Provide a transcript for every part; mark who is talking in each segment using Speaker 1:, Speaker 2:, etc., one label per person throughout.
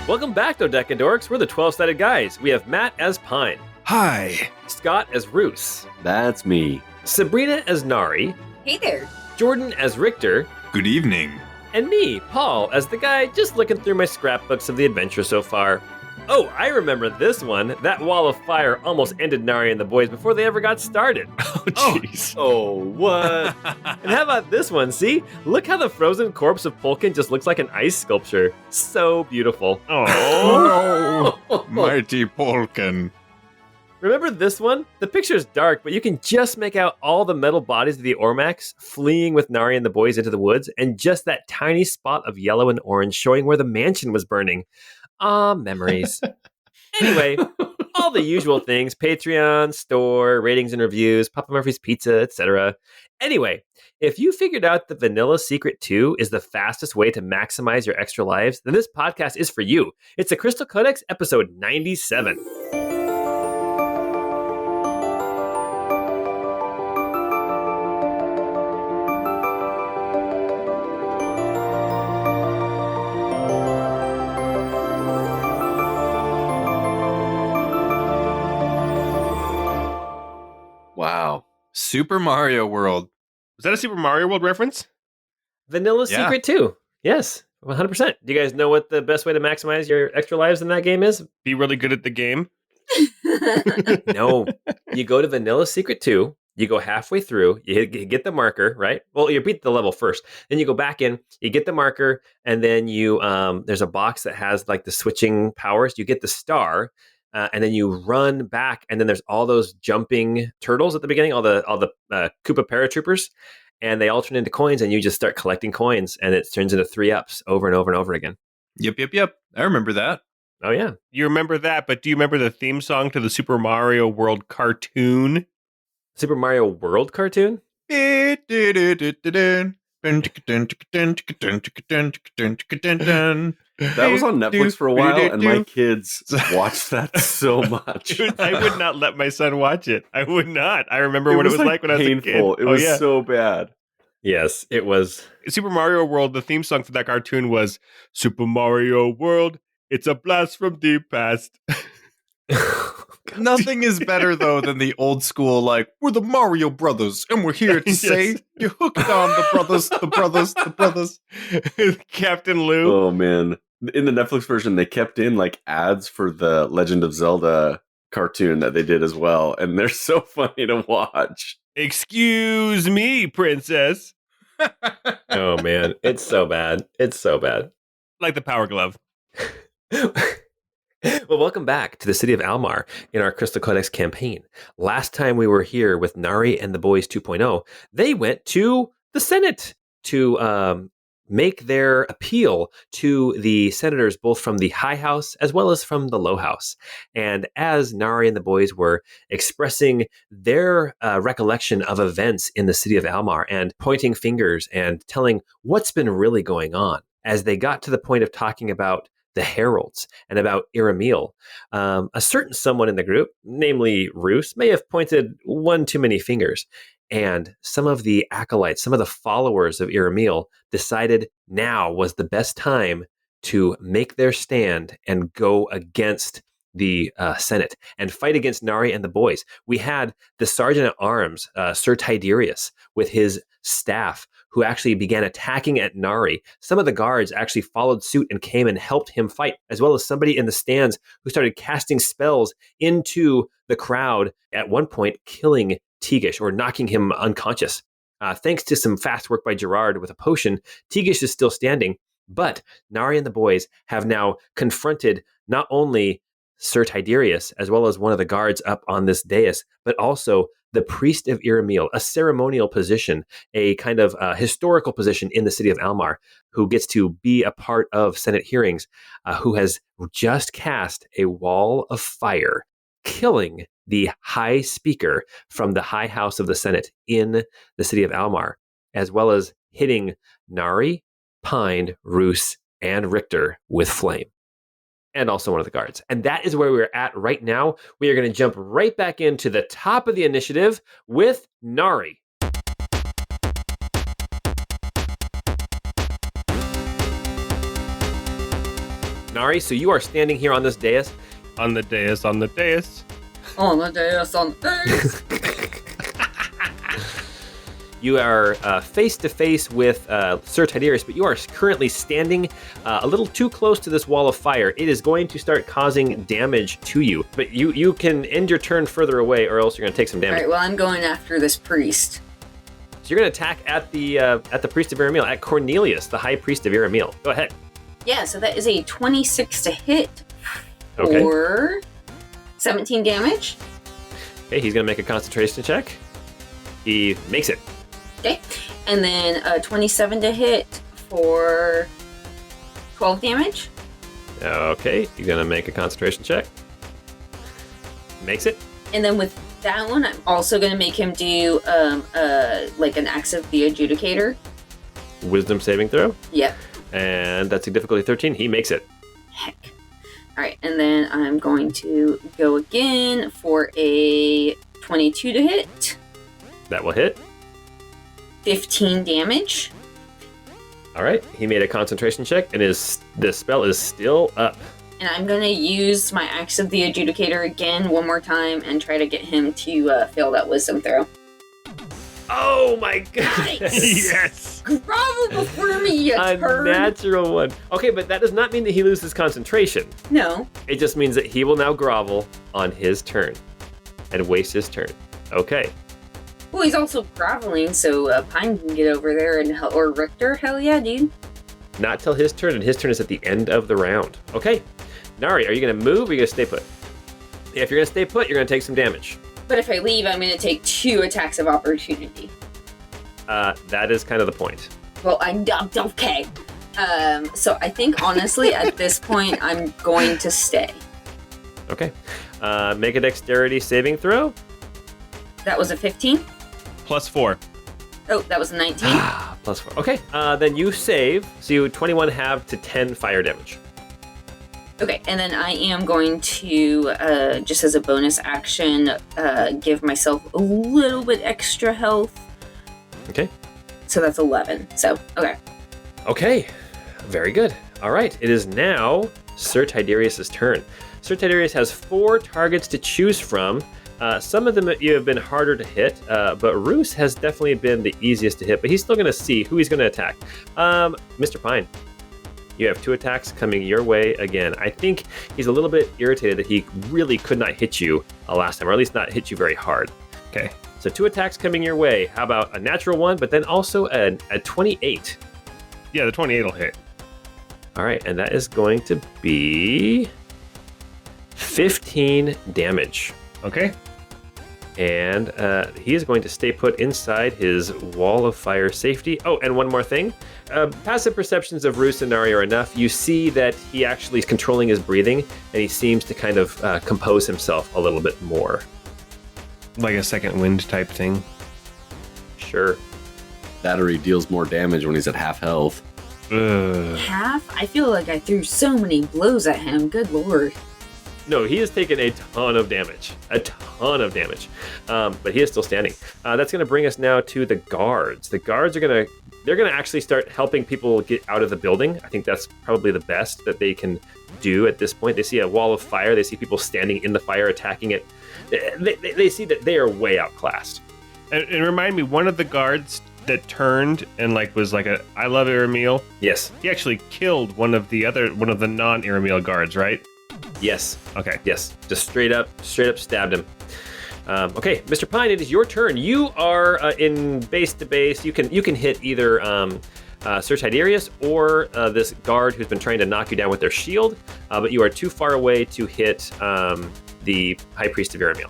Speaker 1: Welcome back, Dodecadorks. We're the 12-sided guys. We have Matt as Pine.
Speaker 2: Hi.
Speaker 1: Scott as Roos.
Speaker 3: That's me.
Speaker 1: Sabrina as Nari.
Speaker 4: Hey there.
Speaker 1: Jordan as Richter.
Speaker 2: Good evening.
Speaker 1: And me, Paul, as the guy just looking through my scrapbooks of the adventure so far. Oh, I remember this one. That wall of fire almost ended Nari and the boys before they ever got started.
Speaker 2: Oh, jeez.
Speaker 3: Oh, what?
Speaker 1: And how about this one? See? Look how the frozen corpse of Polkin just looks like an ice sculpture. So beautiful.
Speaker 2: Oh, no. Mighty Polkin.
Speaker 1: Remember this one? The picture's dark, but you can just make out all the metal bodies of the Ormacs fleeing with Nari and the boys into the woods, and just that tiny spot of yellow and orange showing where the mansion was burning. Ah, memories. Anyway, all the usual things: Patreon, store, ratings and reviews, Papa Murphy's Pizza, etc. Anyway, if you figured out the vanilla secret 2 is the fastest way to maximize your extra lives, then this podcast is for you. It's the Crystal Codex, episode 97.
Speaker 3: Wow.
Speaker 2: Super Mario World.
Speaker 5: Was that a Super Mario World reference?
Speaker 1: Vanilla
Speaker 2: Yeah.
Speaker 1: secret 2. Yes, 100%. Do you guys know what the best way to maximize your extra lives in that game is?
Speaker 5: Be really good at the game?
Speaker 1: No. You go to Vanilla Secret 2, you go halfway through, you get the marker, right? Well, you beat the level first. Then you go back in, you get the marker, and then you there's a box that has like the switching powers. You get the star, and then you run back, and then there's all those jumping turtles at the beginning, all the Koopa paratroopers, and they all turn into coins, and you just start collecting coins, and it turns into 3-ups over and over and over again.
Speaker 2: Yep. I remember that.
Speaker 1: Oh, yeah.
Speaker 5: You remember that, but do you remember the theme song to the Super Mario World cartoon?
Speaker 1: Super Mario World cartoon?
Speaker 2: That
Speaker 3: That was on Netflix for a while, and my kids watched that so much.
Speaker 5: Dude, I would not let my son watch it. I would not. I remember what it was like when I was a kid.
Speaker 3: painful. It was so bad.
Speaker 1: Yes, it was.
Speaker 5: Super Mario World, the theme song for that cartoon was Super Mario World, it's a blast from the past.
Speaker 2: Nothing is better, though, than the old school, like, we're the Mario Brothers, and we're here to say, you're hooked on the brothers.
Speaker 5: Captain Lou.
Speaker 3: Oh, man. In the Netflix version, they kept in, like, ads for the Legend of Zelda cartoon that they did as well, and they're so funny to watch.
Speaker 5: Excuse me, princess.
Speaker 1: Oh, man. It's so bad. It's so bad.
Speaker 5: Like the Power Glove.
Speaker 1: Well, welcome back to the city of Almar in our Crystal Codex campaign. Last time we were here with Nari and the Boys 2.0, they went to the Senate to make their appeal to the senators, both from the High House as well as from the Low House. And as Nari and the boys were expressing their recollection of events in the city of Almar and pointing fingers and telling what's been really going on, as they got to the point of talking about the heralds and about Iramil, a certain someone in the group, namely Roos, may have pointed one too many fingers. And some of the acolytes, some of the followers of Iramil decided now was the best time to make their stand and go against the Senate and fight against Nari and the boys. We had the Sergeant at Arms, Sir Tiberius, with his staff, who actually began attacking at Nari. Some of the guards actually followed suit and came and helped him fight, as well as somebody in the stands who started casting spells into the crowd, at one point killing Teagish or knocking him unconscious. Thanks to some fast work by Gerard with a potion, Teagish is still standing, but Nari and the boys have now confronted not only Sir Tiberius, as well as one of the guards up on this dais, but also the priest of Iramil, a ceremonial position, a kind of historical position in the city of Almar, who gets to be a part of Senate hearings, who has just cast a wall of fire, killing the high speaker from the high house of the Senate in the city of Almar, as well as hitting Nari, Pine, Roos, and Richter with flame. And also one of the guards. And that is where we're at right now. We are going to jump right back into the top of the initiative with Nari. Nari, so you are standing here on this dais.
Speaker 5: On the dais, on the dais.
Speaker 4: On the dais, on the dais.
Speaker 1: You are face to face with Sir Tiberius, but you are currently standing a little too close to this wall of fire. It is going to start causing damage to you, but you can end your turn further away, or else you're going to take some
Speaker 4: All
Speaker 1: damage.
Speaker 4: right, well, I'm going after this priest.
Speaker 1: So you're going to attack at the priest of Iramil, at Cornelius, the high priest of Iramil. Go ahead.
Speaker 4: Yeah, so that is a 26 to hit
Speaker 1: Okay.
Speaker 4: for 17 damage.
Speaker 1: Okay, he's going to make a concentration check. He makes it.
Speaker 4: Okay, and then 27 to hit for 12 damage.
Speaker 1: Okay, he's going to make a concentration check. Makes it.
Speaker 4: And then with that one, I'm also going to make him do like an axe of the adjudicator.
Speaker 1: Wisdom saving throw.
Speaker 4: Yep.
Speaker 1: And that's a difficulty 13. He makes it.
Speaker 4: Heck. All right, and then I'm going to go again for a 22 to hit.
Speaker 1: That will hit.
Speaker 4: 15 damage.
Speaker 1: All right, he made a concentration check, and the spell is still up.
Speaker 4: And I'm going to use my Axe of the Adjudicator again one more time and try to get him to fail that wisdom throw.
Speaker 1: Oh my god!
Speaker 4: Nice.
Speaker 5: Yes.
Speaker 4: Grovel before me, you
Speaker 1: A
Speaker 4: turd!
Speaker 1: natural one. Okay, but that does not mean that he loses concentration.
Speaker 4: No.
Speaker 1: It just means that he will now grovel on his turn and waste his turn. Okay.
Speaker 4: Well, he's also groveling, so Pine can get over there and or Richter. Hell yeah, dude.
Speaker 1: Not till his turn, and his turn is at the end of the round. Okay. Nari, are you going to move or are you going to stay put? Yeah, if you're going to stay put, you're going to take some damage.
Speaker 4: But if I leave, I'm going to take 2 attacks of opportunity.
Speaker 1: That is kind of the point.
Speaker 4: Well, I'm okay. So I think honestly, at this point, I'm going to stay.
Speaker 1: Okay. Make a dexterity saving throw.
Speaker 4: That was a 15.
Speaker 5: +4.
Speaker 4: Oh, that was a 19.
Speaker 1: +4. Okay. Then you save. So you 21 half to 10 fire damage.
Speaker 4: Okay, and then I am going to, just as a bonus action, give myself a little bit extra health.
Speaker 1: Okay.
Speaker 4: So that's 11. So, okay.
Speaker 1: Okay. Very good. All right. It is now Sir Tiberius' turn. Sir Tiberius has 4 targets to choose from. Some of them you have been harder to hit, but Roos has definitely been the easiest to hit, but he's still going to see who he's going to attack. Mr. Pine, you have 2 attacks coming your way again. I think he's a little bit irritated that he really could not hit you last time, or at least not hit you very hard. Okay, so 2 attacks coming your way. How about a natural one, but then also a 28?
Speaker 5: Yeah, the 28 will hit.
Speaker 1: All right, and that is going to be 15 damage.
Speaker 5: Okay.
Speaker 1: And he is going to stay put inside his wall of fire safety. Oh, and one more thing. Passive perceptions of Roos and Nari are enough. You see that he actually is controlling his breathing, and he seems to kind of compose himself a little bit more.
Speaker 5: Like a second wind type thing.
Speaker 1: Sure.
Speaker 3: Battery deals more damage when he's at half health.
Speaker 4: Half? I feel like I threw so many blows at him. Good lord.
Speaker 1: No, he has taken a ton of damage. A ton of damage. But he is still standing. That's going to bring us now to the guards. The guards are going to actually start helping people get out of the building. I think that's probably the best that they can do at this point. They see a wall of fire. They see people standing in the fire, attacking it. They see that they are way outclassed.
Speaker 5: And remind me, one of the guards that turned and was like a I love Iramil.
Speaker 1: Yes.
Speaker 5: He actually killed one of the non-Iramil guards, right?
Speaker 1: Yes.
Speaker 5: Okay.
Speaker 1: Yes. Just straight up stabbed him. Okay, Mr. Pine, it is your turn. You are in base to base. You can hit either Sir Tiberius or this guard who's been trying to knock you down with their shield, but you are too far away to hit the High Priest of Iramil.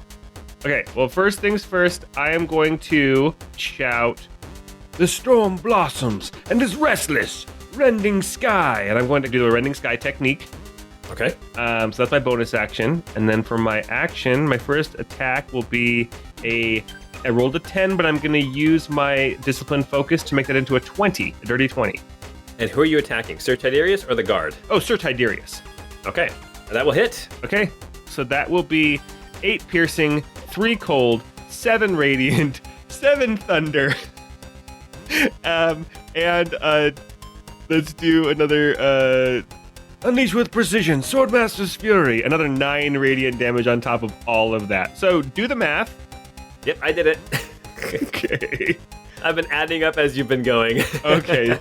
Speaker 5: Okay, well, first things first, I am going to shout, "The storm blossoms and is restless, rending sky." And I'm going to do the rending sky technique.
Speaker 1: Okay.
Speaker 5: So that's my bonus action. And then for my action, my first attack will be I rolled a 10, but I'm going to use my discipline focus to make that into a 20, a dirty 20.
Speaker 1: And who are you attacking, Sir Tiberius or the guard?
Speaker 5: Oh, Sir Tiberius.
Speaker 1: Okay, that will hit.
Speaker 5: Okay, so that will be 8 piercing, 3 cold, 7 radiant, 7 thunder. And let's do another Unleash with precision, Swordmaster's Fury. Another 9 radiant damage on top of all of that. So do the math.
Speaker 1: Yep, I did it.
Speaker 5: Okay.
Speaker 1: I've been adding up as you've been going.
Speaker 5: Okay.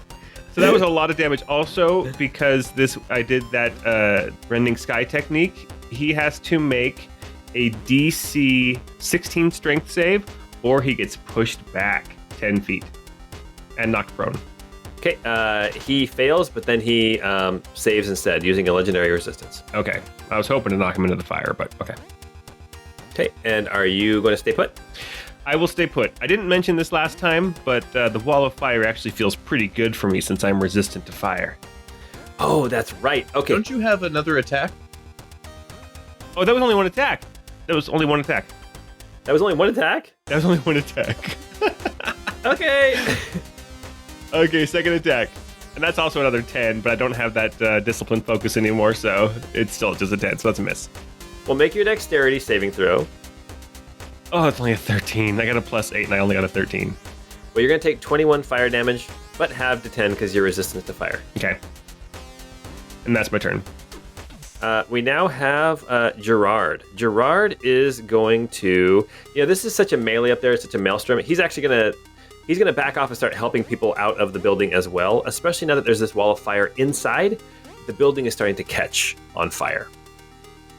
Speaker 5: So that was a lot of damage. Also, because I did that Rending Sky technique, he has to make a DC 16 strength save, or he gets pushed back 10 feet and knocked prone.
Speaker 1: Okay, he fails, but then he saves instead using a legendary resistance.
Speaker 5: Okay. I was hoping to knock him into the fire, but okay.
Speaker 1: Okay, and are you going to stay put?
Speaker 5: I will stay put. I didn't mention this last time, but the wall of fire actually feels pretty good for me since I'm resistant to fire.
Speaker 1: Oh, that's right. Okay.
Speaker 2: Don't you have another attack?
Speaker 5: Oh, that was only one attack. That was only one attack.
Speaker 1: That was only one attack?
Speaker 5: That was only one attack.
Speaker 1: Okay.
Speaker 5: Okay, second attack. And that's also another 10, but I don't have that discipline focus anymore, so it's still just a 10, so that's a miss.
Speaker 1: We'll make your dexterity saving throw.
Speaker 5: Oh, it's only a 13. I got a +8, and I only got a 13.
Speaker 1: Well, you're going to take 21 fire damage, but have to 10 because you're resistant to fire.
Speaker 5: Okay. And that's my turn.
Speaker 1: We now have Gerard. Gerard is going to... this is such a melee up there, it's such a maelstrom. He's actually going to... He's going to back off and start helping people out of the building as well, especially now that there's this wall of fire inside. The building is starting to catch on fire.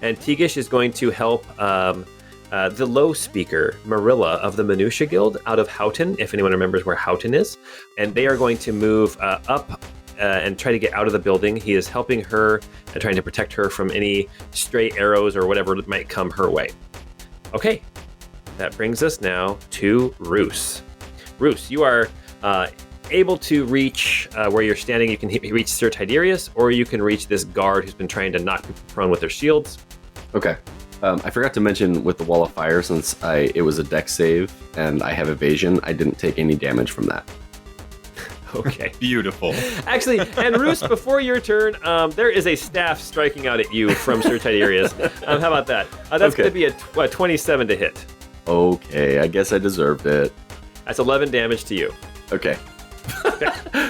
Speaker 1: And Tegish is going to help the low speaker, Marilla, of the Minutia Guild out of Houghton, if anyone remembers where Houghton is. And they are going to move up and try to get out of the building. He is helping her and trying to protect her from any stray arrows or whatever might come her way. Okay, that brings us now to Roos. Roos, you are able to reach where you're standing. You can reach Sir Tiberius, or you can reach this guard who's been trying to knock people prone with their shields.
Speaker 3: Okay. I forgot to mention with the wall of fire, since it was a dex save and I have evasion, I didn't take any damage from that.
Speaker 1: Okay.
Speaker 2: Beautiful.
Speaker 1: Actually, and Roos, before your turn, there is a staff striking out at you from Sir Tiberius. How about that? That's
Speaker 3: Okay.
Speaker 1: going to be a 27 to hit.
Speaker 3: Okay, I guess I deserved it.
Speaker 1: That's 11 damage to you.
Speaker 3: Okay.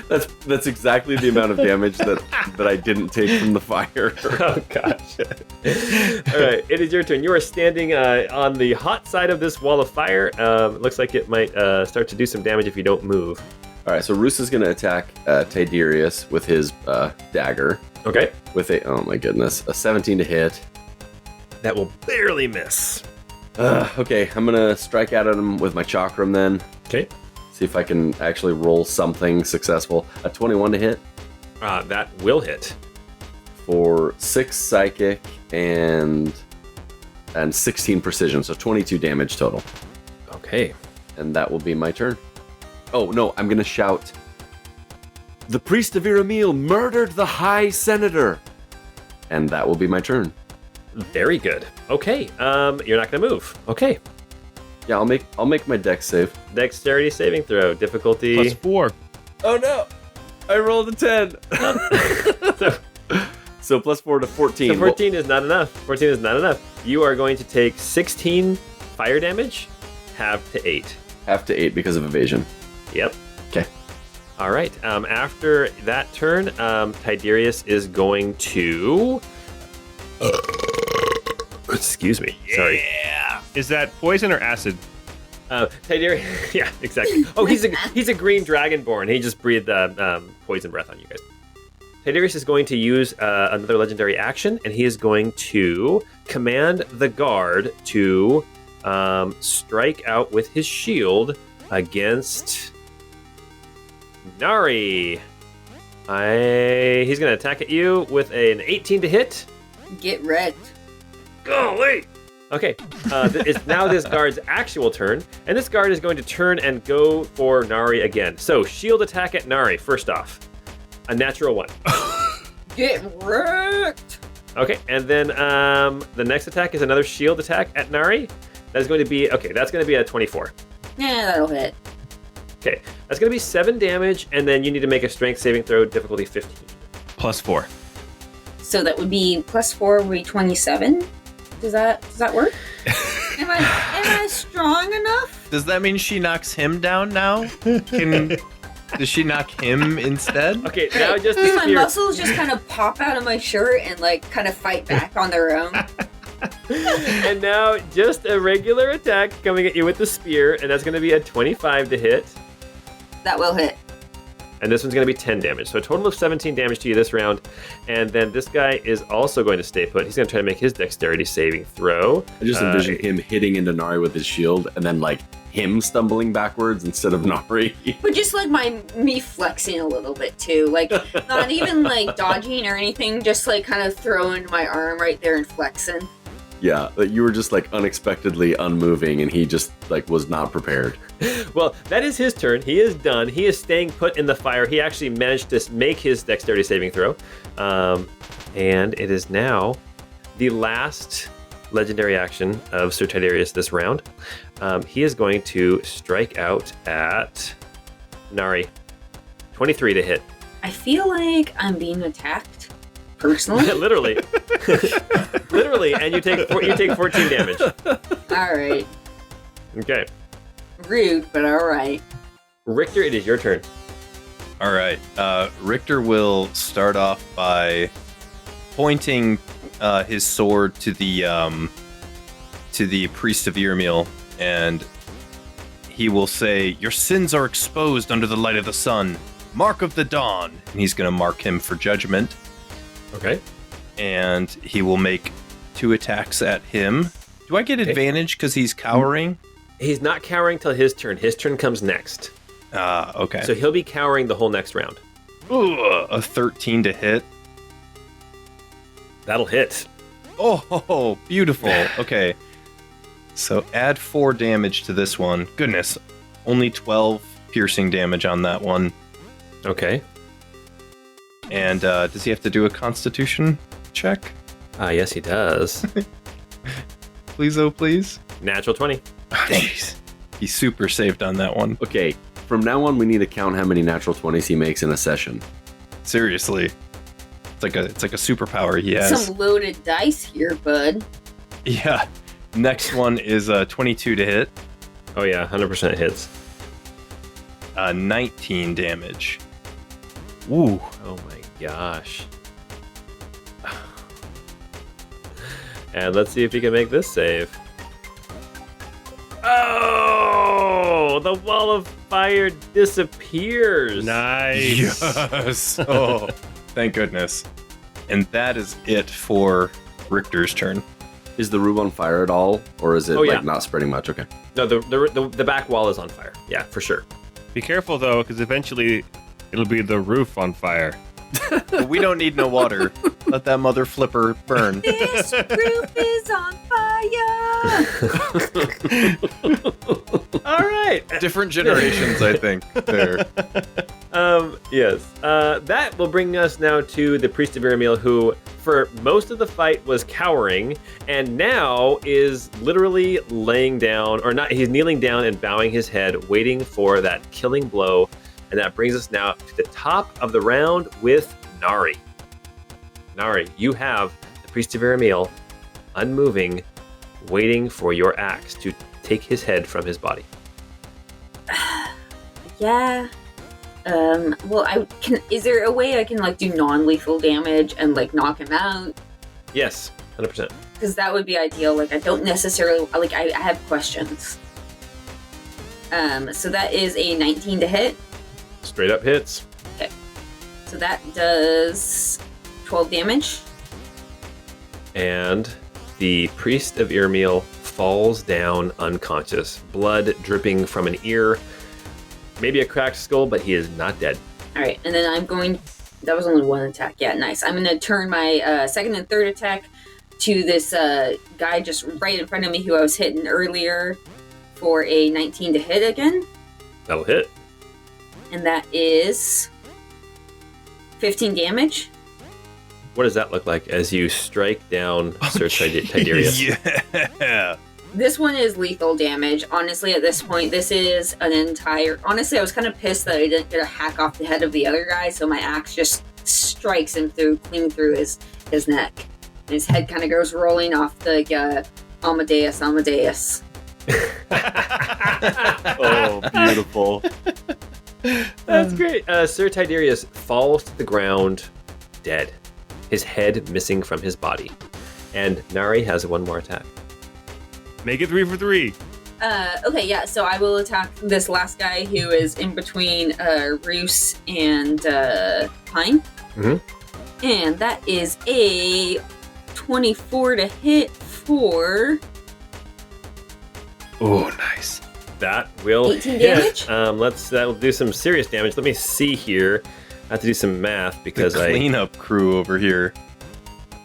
Speaker 3: That's exactly the amount of damage that I didn't take from the fire.
Speaker 1: Oh, gosh. All right, it is your turn. You are standing on the hot side of this wall of fire. It looks like it might start to do some damage if you don't move.
Speaker 3: All right, so Roos is going to attack Tiberius with his dagger.
Speaker 1: Okay.
Speaker 3: With a 17 to hit.
Speaker 1: That will barely miss.
Speaker 3: Okay, I'm going to strike out at him with my chakram then.
Speaker 1: Okay.
Speaker 3: See if I can actually roll something successful. A 21 to hit
Speaker 1: That will hit.
Speaker 3: for 6 psychic and 16 precision, so 22 damage total.
Speaker 1: Okay.
Speaker 3: And that will be my turn. Oh, no, I'm going to shout, "The priest of Iramil murdered the High Senator!" And that will be my turn.
Speaker 1: Very good. Okay. You're not going to move. Okay.
Speaker 3: Yeah, I'll make my dex save.
Speaker 1: Dexterity saving throw. Difficulty.
Speaker 5: +4.
Speaker 3: Oh no! I rolled a 10.
Speaker 1: So,
Speaker 3: So +4 to 14.
Speaker 1: so 14 is not enough. 14 is not enough. You are going to take 16 fire damage, half to 8.
Speaker 3: Half to 8 because of evasion.
Speaker 1: Yep.
Speaker 3: Okay.
Speaker 1: All right. After that turn, Tiberius is going to... Excuse me. Sorry.
Speaker 5: Is that poison or acid?
Speaker 1: Tiberius... Yeah, exactly. Oh, he's a green dragonborn. He just breathed poison breath on you guys. Tiberius is going to use another legendary action, and he is going to command the guard to strike out with his shield against Nari. He's going to attack at you with an 18 to hit.
Speaker 4: Get wrecked.
Speaker 1: Golly! Okay, it's now this guard's actual turn, and this guard is going to turn and go for Nari again. So, shield attack at Nari, first off. A natural 1.
Speaker 4: Get wrecked.
Speaker 1: Okay, and then the next attack is another shield attack at Nari. That's going to be, that's going to be a 24.
Speaker 4: Yeah, that'll hit.
Speaker 1: Okay, that's going to be 7 damage, and then you need to make a strength saving throw, difficulty 15.
Speaker 5: +4.
Speaker 4: So that would be +4 would be 27. Does that work? Am I strong enough?
Speaker 2: Does that mean she knocks him down now? Can Does she knock him instead?
Speaker 1: Okay, now just the
Speaker 4: Do my
Speaker 1: spear.
Speaker 4: muscles just kind of pop out of my shirt and like kind of fight back on their own?
Speaker 1: And now just a regular attack coming at you with the spear, and that's going to be a 25 to hit.
Speaker 4: That will hit.
Speaker 1: And this one's going to be 10 damage. So a total of 17 damage to you this round. And then this guy is also going to stay put. He's going to try to make his dexterity saving throw.
Speaker 3: I just envision him hitting into Nari with his shield and then like him stumbling backwards instead of Nari.
Speaker 4: But just like me flexing a little bit too. Like not even like dodging or anything, just like kind of throwing my arm right there and flexing.
Speaker 3: Yeah, like you were just like unexpectedly unmoving and he just like was not prepared.
Speaker 1: Well, that is his turn. He is done. He is staying put in the fire. He actually managed to make his dexterity saving throw. And it is now the last legendary action of Sir Tidarius this round. He is going to strike out at Nari. 23 to hit.
Speaker 4: I feel like I'm being attacked personally.
Speaker 1: Literally. Literally, and you take 14 damage.
Speaker 4: All right.
Speaker 1: Okay.
Speaker 4: Rude, but all right.
Speaker 1: Richter, it is your turn.
Speaker 2: All right. Richter will start off by pointing his sword to the priest of Irmil, and he will say, "Your sins are exposed under the light of the sun, mark of the dawn." And he's going to mark him for judgment.
Speaker 1: Okay.
Speaker 2: And he will make 2 attacks at him. Do I get advantage because he's cowering?
Speaker 1: He's not cowering till his turn. His turn comes next.
Speaker 2: Okay.
Speaker 1: So he'll be cowering the whole next round.
Speaker 2: Ooh, a 13 to hit.
Speaker 1: That'll hit.
Speaker 2: Oh, beautiful. Okay. So add 4 damage to this one. Goodness. Only 12 piercing damage on that one.
Speaker 1: Okay.
Speaker 2: And does he have to do a constitution check?
Speaker 1: Yes, he does.
Speaker 2: Please, oh please.
Speaker 1: Natural 20.
Speaker 2: Jeez. He super saved on that one.
Speaker 3: Okay, from now on we need to count how many natural 20s he makes in a session.
Speaker 2: Seriously. It's like a superpower he has.
Speaker 4: Some loaded dice here, bud.
Speaker 2: Yeah. Next one is 22 to hit.
Speaker 1: Oh yeah, 100% hits.
Speaker 2: 19 damage. Ooh.
Speaker 1: Oh my gosh. And let's see if he can make this save. Oh, the wall of fire disappears.
Speaker 5: Nice.
Speaker 2: Yes. Oh, thank goodness. And that is it for Richter's turn.
Speaker 3: Is the room on fire at all, or is it
Speaker 1: Oh, yeah.
Speaker 3: like not spreading much? Okay.
Speaker 1: No, the back wall is on fire. Yeah, for sure.
Speaker 5: Be careful though, because eventually it'll be the roof on fire.
Speaker 2: But we don't need no water. Let that mother flipper burn.
Speaker 4: This roof is on fire.
Speaker 1: All right.
Speaker 2: Different generations, I think. There.
Speaker 1: Yes. That will bring us now to the priest of Irmil, who for most of the fight was cowering and now is literally laying down, or not, he's kneeling down and bowing his head, waiting for that killing blow. And that brings us now to the top of the round with Nari. Nari, you have the priest of Irmil unmoving, waiting for your axe to take his head from his body.
Speaker 4: Yeah. Well, is there a way I can like do non-lethal damage and like knock him out?
Speaker 1: Yes, 100%.
Speaker 4: Because that would be ideal. Like I don't necessarily like I have questions. So that is a 19 to hit.
Speaker 1: Straight up hits.
Speaker 4: Okay. So that does 12 damage.
Speaker 1: And the priest of Irmil falls down unconscious, blood dripping from an ear, maybe a cracked skull, but he is not dead.
Speaker 4: All right, and then I'm going. That was only one attack. Yeah, nice. I'm going to turn my second and third attack to this guy just right in front of me who I was hitting earlier for a 19 to hit again.
Speaker 1: That'll hit.
Speaker 4: And that is 15 damage.
Speaker 1: What does that look like as you strike down Sir Tidarius?
Speaker 2: Yeah.
Speaker 4: This one is lethal damage. Honestly, at this point, this is an entire... Honestly, I was kind of pissed that I didn't get a hack off the head of the other guy, so my axe just strikes him clean through his neck. And his head kind of goes rolling off the Amadeus.
Speaker 3: Oh, beautiful.
Speaker 1: That's great. Sir Tiberius falls to the ground dead, his head missing from his body. And Nari has one more attack.
Speaker 5: Make it 3 for 3.
Speaker 4: Okay, yeah, so I will attack this last guy who is in between Roos and Pine.
Speaker 1: Mhm.
Speaker 4: And that is a 24 to hit for
Speaker 5: Oh, nice.
Speaker 1: That will
Speaker 4: 18
Speaker 1: hit.
Speaker 4: damage?
Speaker 1: That will do some serious damage. Let me see here. I have to do some math because
Speaker 2: The cleanup crew over here.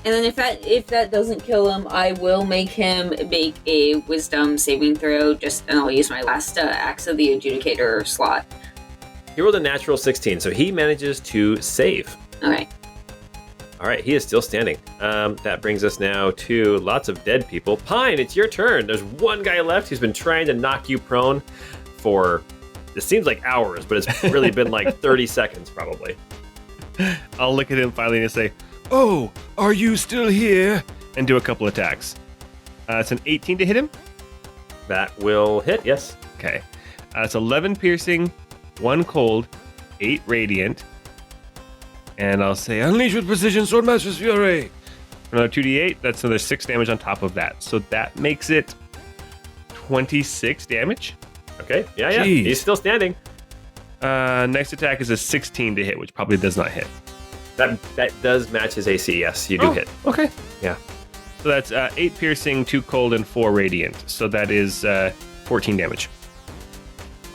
Speaker 4: And then if that doesn't kill him, I will make him make a wisdom saving throw, and I'll use my last Axe of the Adjudicator slot.
Speaker 1: he rolled a natural 16, so he manages to save.
Speaker 4: Okay.
Speaker 1: All right, he is still standing. That brings us now to lots of dead people. Pine, it's your turn. There's one guy left who's been trying to knock you prone for, it seems like hours, but it's really been like 30 seconds probably.
Speaker 5: I'll look at him finally and say, "Oh, are you still here?" And do a couple attacks. It's an 18 to hit him.
Speaker 1: That will hit, yes.
Speaker 5: Okay. It's 11 piercing, 1 cold, 8 radiant. And I'll say, "Unleash with precision, Swordmaster's Fury." Another 2d8. That's another 6 damage on top of that. So that makes it 26 damage.
Speaker 1: Okay, yeah,
Speaker 5: Jeez.
Speaker 1: he's still standing.
Speaker 5: Next attack is a 16 to hit, which probably does not hit.
Speaker 1: That does match his AC, yes, you do hit.
Speaker 5: Okay.
Speaker 1: Yeah.
Speaker 5: So that's 8 piercing, 2 cold, and 4 radiant. So that is 14 damage.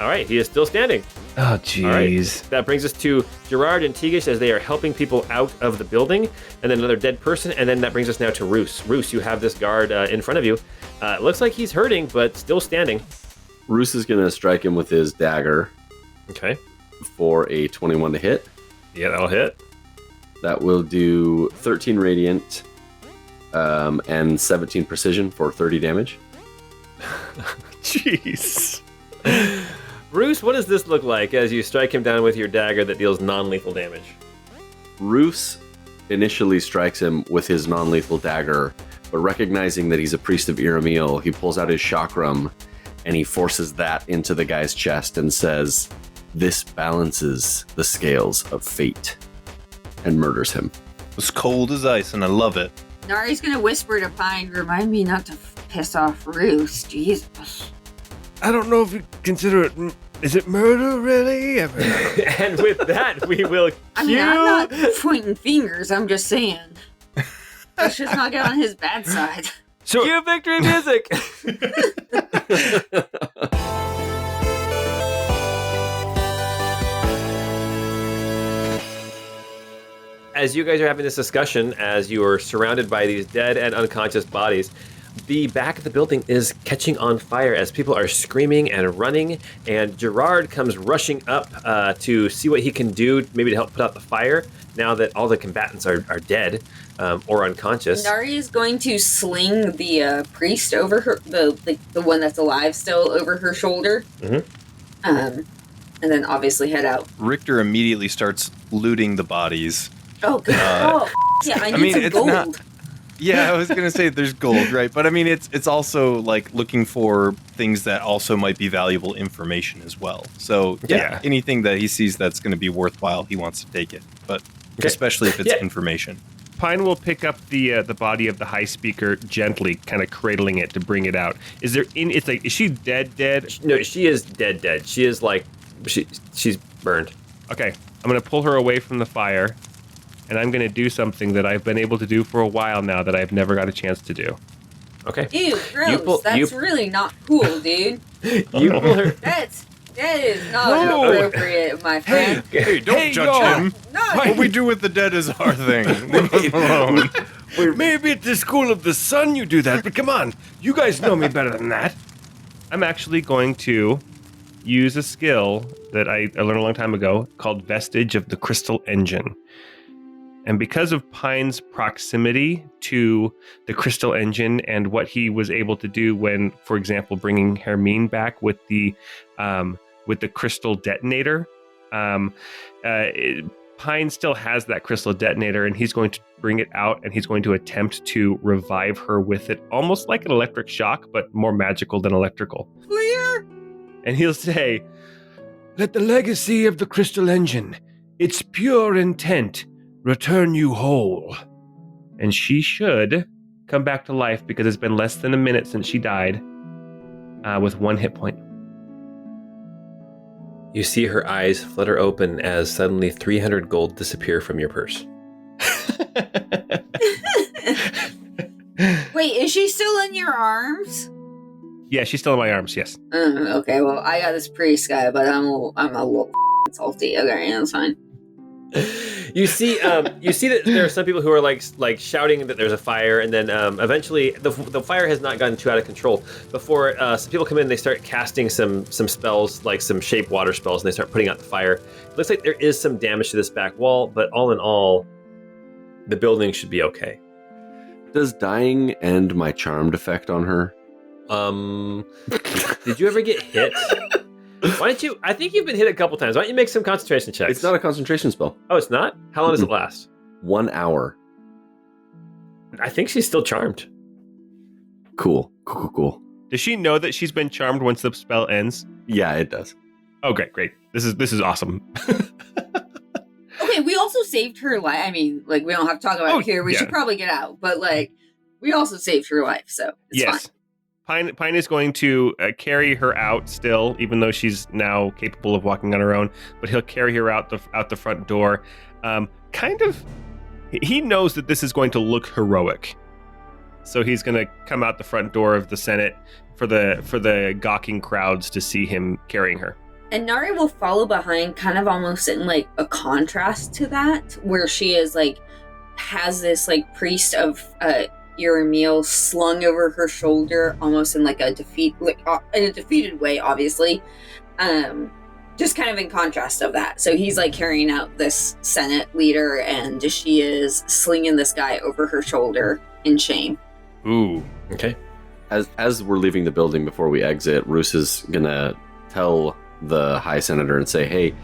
Speaker 1: All right, he is still standing.
Speaker 5: Oh,
Speaker 1: All right, that brings us to Gerard and Tegish as they are helping people out of the building, and then another dead person, and then that brings us now to Roos. Roos, you have this guard in front of you. It looks like he's hurting, but still standing.
Speaker 3: Roos is going to strike him with his dagger
Speaker 1: Okay.
Speaker 3: for a 21 to hit.
Speaker 1: Yeah, that'll hit.
Speaker 3: That will do 13 radiant and 17 precision for 30 damage.
Speaker 5: Jeez.
Speaker 1: Roos, what does this look like as you strike him down with your dagger that deals non-lethal damage?
Speaker 3: Roos initially strikes him with his non-lethal dagger, but recognizing that he's a priest of Iramil, he pulls out his chakram and he forces that into the guy's chest and says, "This balances the scales of fate," and murders him.
Speaker 2: It's cold as ice, and I love it.
Speaker 4: Nari's gonna whisper to Pine, "Remind me not to piss off Roos." Jesus.
Speaker 5: I don't know if you consider it. Is it murder, really?
Speaker 1: And with that, we will cue...
Speaker 4: I mean, I'm not pointing fingers, I'm just saying. Let's just not get on his bad side.
Speaker 5: So,
Speaker 1: Cue victory music! As you guys are having this discussion, as you are surrounded by these dead and unconscious bodies, the back of the building is catching on fire as people are screaming and running, and Gerard comes rushing up to see what he can do, maybe to help put out the fire, now that all the combatants are dead or unconscious.
Speaker 4: Nari is going to sling the priest over her, the one that's alive still, over her shoulder.
Speaker 1: Mhm.
Speaker 4: And then obviously head out.
Speaker 2: Richter immediately starts looting the bodies.
Speaker 4: Oh, good. Yeah, I need some gold.
Speaker 2: Not. Yeah, I was gonna say there's gold, right? But I mean, it's also like looking for things that also might be valuable information as well. So yeah. Anything that he sees that's going to be worthwhile, he wants to take it. But especially if it's information.
Speaker 5: Pine will pick up the body of the high speaker gently, kind of cradling it to bring it out. Is there is she dead?
Speaker 1: No, she is dead. She is like she's burned.
Speaker 5: Okay, I'm gonna pull her away from the fire, and I'm gonna do something that I've been able to do for a while now that I've never got a chance to do.
Speaker 1: Okay.
Speaker 4: Ew, gross. That's really not cool, dude.
Speaker 1: You pull her.
Speaker 4: That is not appropriate, my friend.
Speaker 2: Hey, don't judge him.
Speaker 4: No.
Speaker 2: What we do with the dead is our thing. Leave us alone.
Speaker 5: Maybe at the School of the Sun you do that, but come on, you guys know me better than that. I'm actually going to use a skill that I learned a long time ago called Vestige of the Crystal Engine. And because of Pine's proximity to the Crystal Engine and what he was able to do when, for example, bringing Hermine back with the crystal detonator, Pine still has that crystal detonator, and he's going to bring it out, and he's going to attempt to revive her with it, almost like an electric shock, but more magical than electrical.
Speaker 4: Clear.
Speaker 5: And he'll say, Let the legacy of the crystal engine, its pure intent, return you whole. And she should come back to life because it's been less than a minute since she died with 1 hit point.
Speaker 1: You see her eyes flutter open as suddenly 300 gold disappear from your purse.
Speaker 4: Wait, is she still in your arms?
Speaker 5: Yeah, she's still in my arms, yes.
Speaker 4: Okay, well, I got this priest guy, but I'm a little salty. Okay, that's fine.
Speaker 1: You see that there are some people who are like shouting that there's a fire, and then eventually the fire has not gotten too out of control. Before some people come in, they start casting some spells, like some shape water spells, and they start putting out the fire. It looks like there is some damage to this back wall, but all in all, the building should be okay.
Speaker 3: Does dying end my charmed effect on her?
Speaker 1: Did you ever get hit? Why don't you? I think you've been hit a couple times. Why don't you make some concentration checks?
Speaker 3: It's not a concentration spell.
Speaker 1: Oh, it's not? How long does it last?
Speaker 3: 1 hour.
Speaker 1: I think she's still charmed.
Speaker 3: Cool.
Speaker 5: Does she know that she's been charmed once the spell ends?
Speaker 3: Yeah, it does.
Speaker 5: Okay, great. This is awesome.
Speaker 4: Okay, we also saved her life. I mean, like, we don't have to talk about it here. We should probably get out. But, like, we also saved her life, so it's fine.
Speaker 5: Pine is going to carry her out still, even though she's now capable of walking on her own. But he'll carry her out the front door. He knows that this is going to look heroic, so he's going to come out the front door of the Senate for the gawking crowds to see him carrying her.
Speaker 4: And Nari will follow behind, kind of almost in like a contrast to that, where she is like has this like priest of Iramiel slung over her shoulder, almost in like a in a defeated way, obviously. Just kind of in contrast of that. So he's like carrying out this Senate leader, and she is slinging this guy over her shoulder in shame.
Speaker 5: Ooh,
Speaker 1: okay.
Speaker 3: As we're leaving the building before we exit, Roos is gonna tell the High Senator and say, "Hey,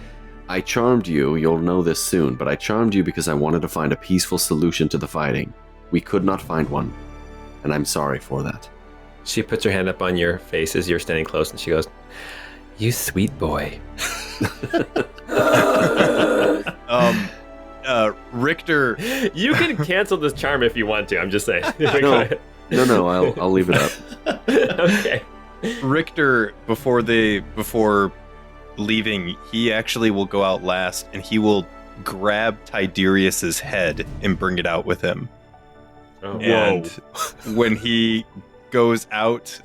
Speaker 3: I charmed you. You'll know this soon, but I charmed you because I wanted to find a peaceful solution to the fighting. We could not find one, and I'm sorry for that."
Speaker 1: She puts her hand up on your face as you're standing close, and she goes, "You sweet boy."
Speaker 2: Richter,
Speaker 1: you can cancel this charm if you want to. I'm just saying.
Speaker 3: No, I'll leave it up.
Speaker 1: Okay.
Speaker 2: Richter, before leaving, he actually will go out last, and he will grab Tiberius's head and bring it out with him.
Speaker 1: Oh.
Speaker 2: And when he goes out,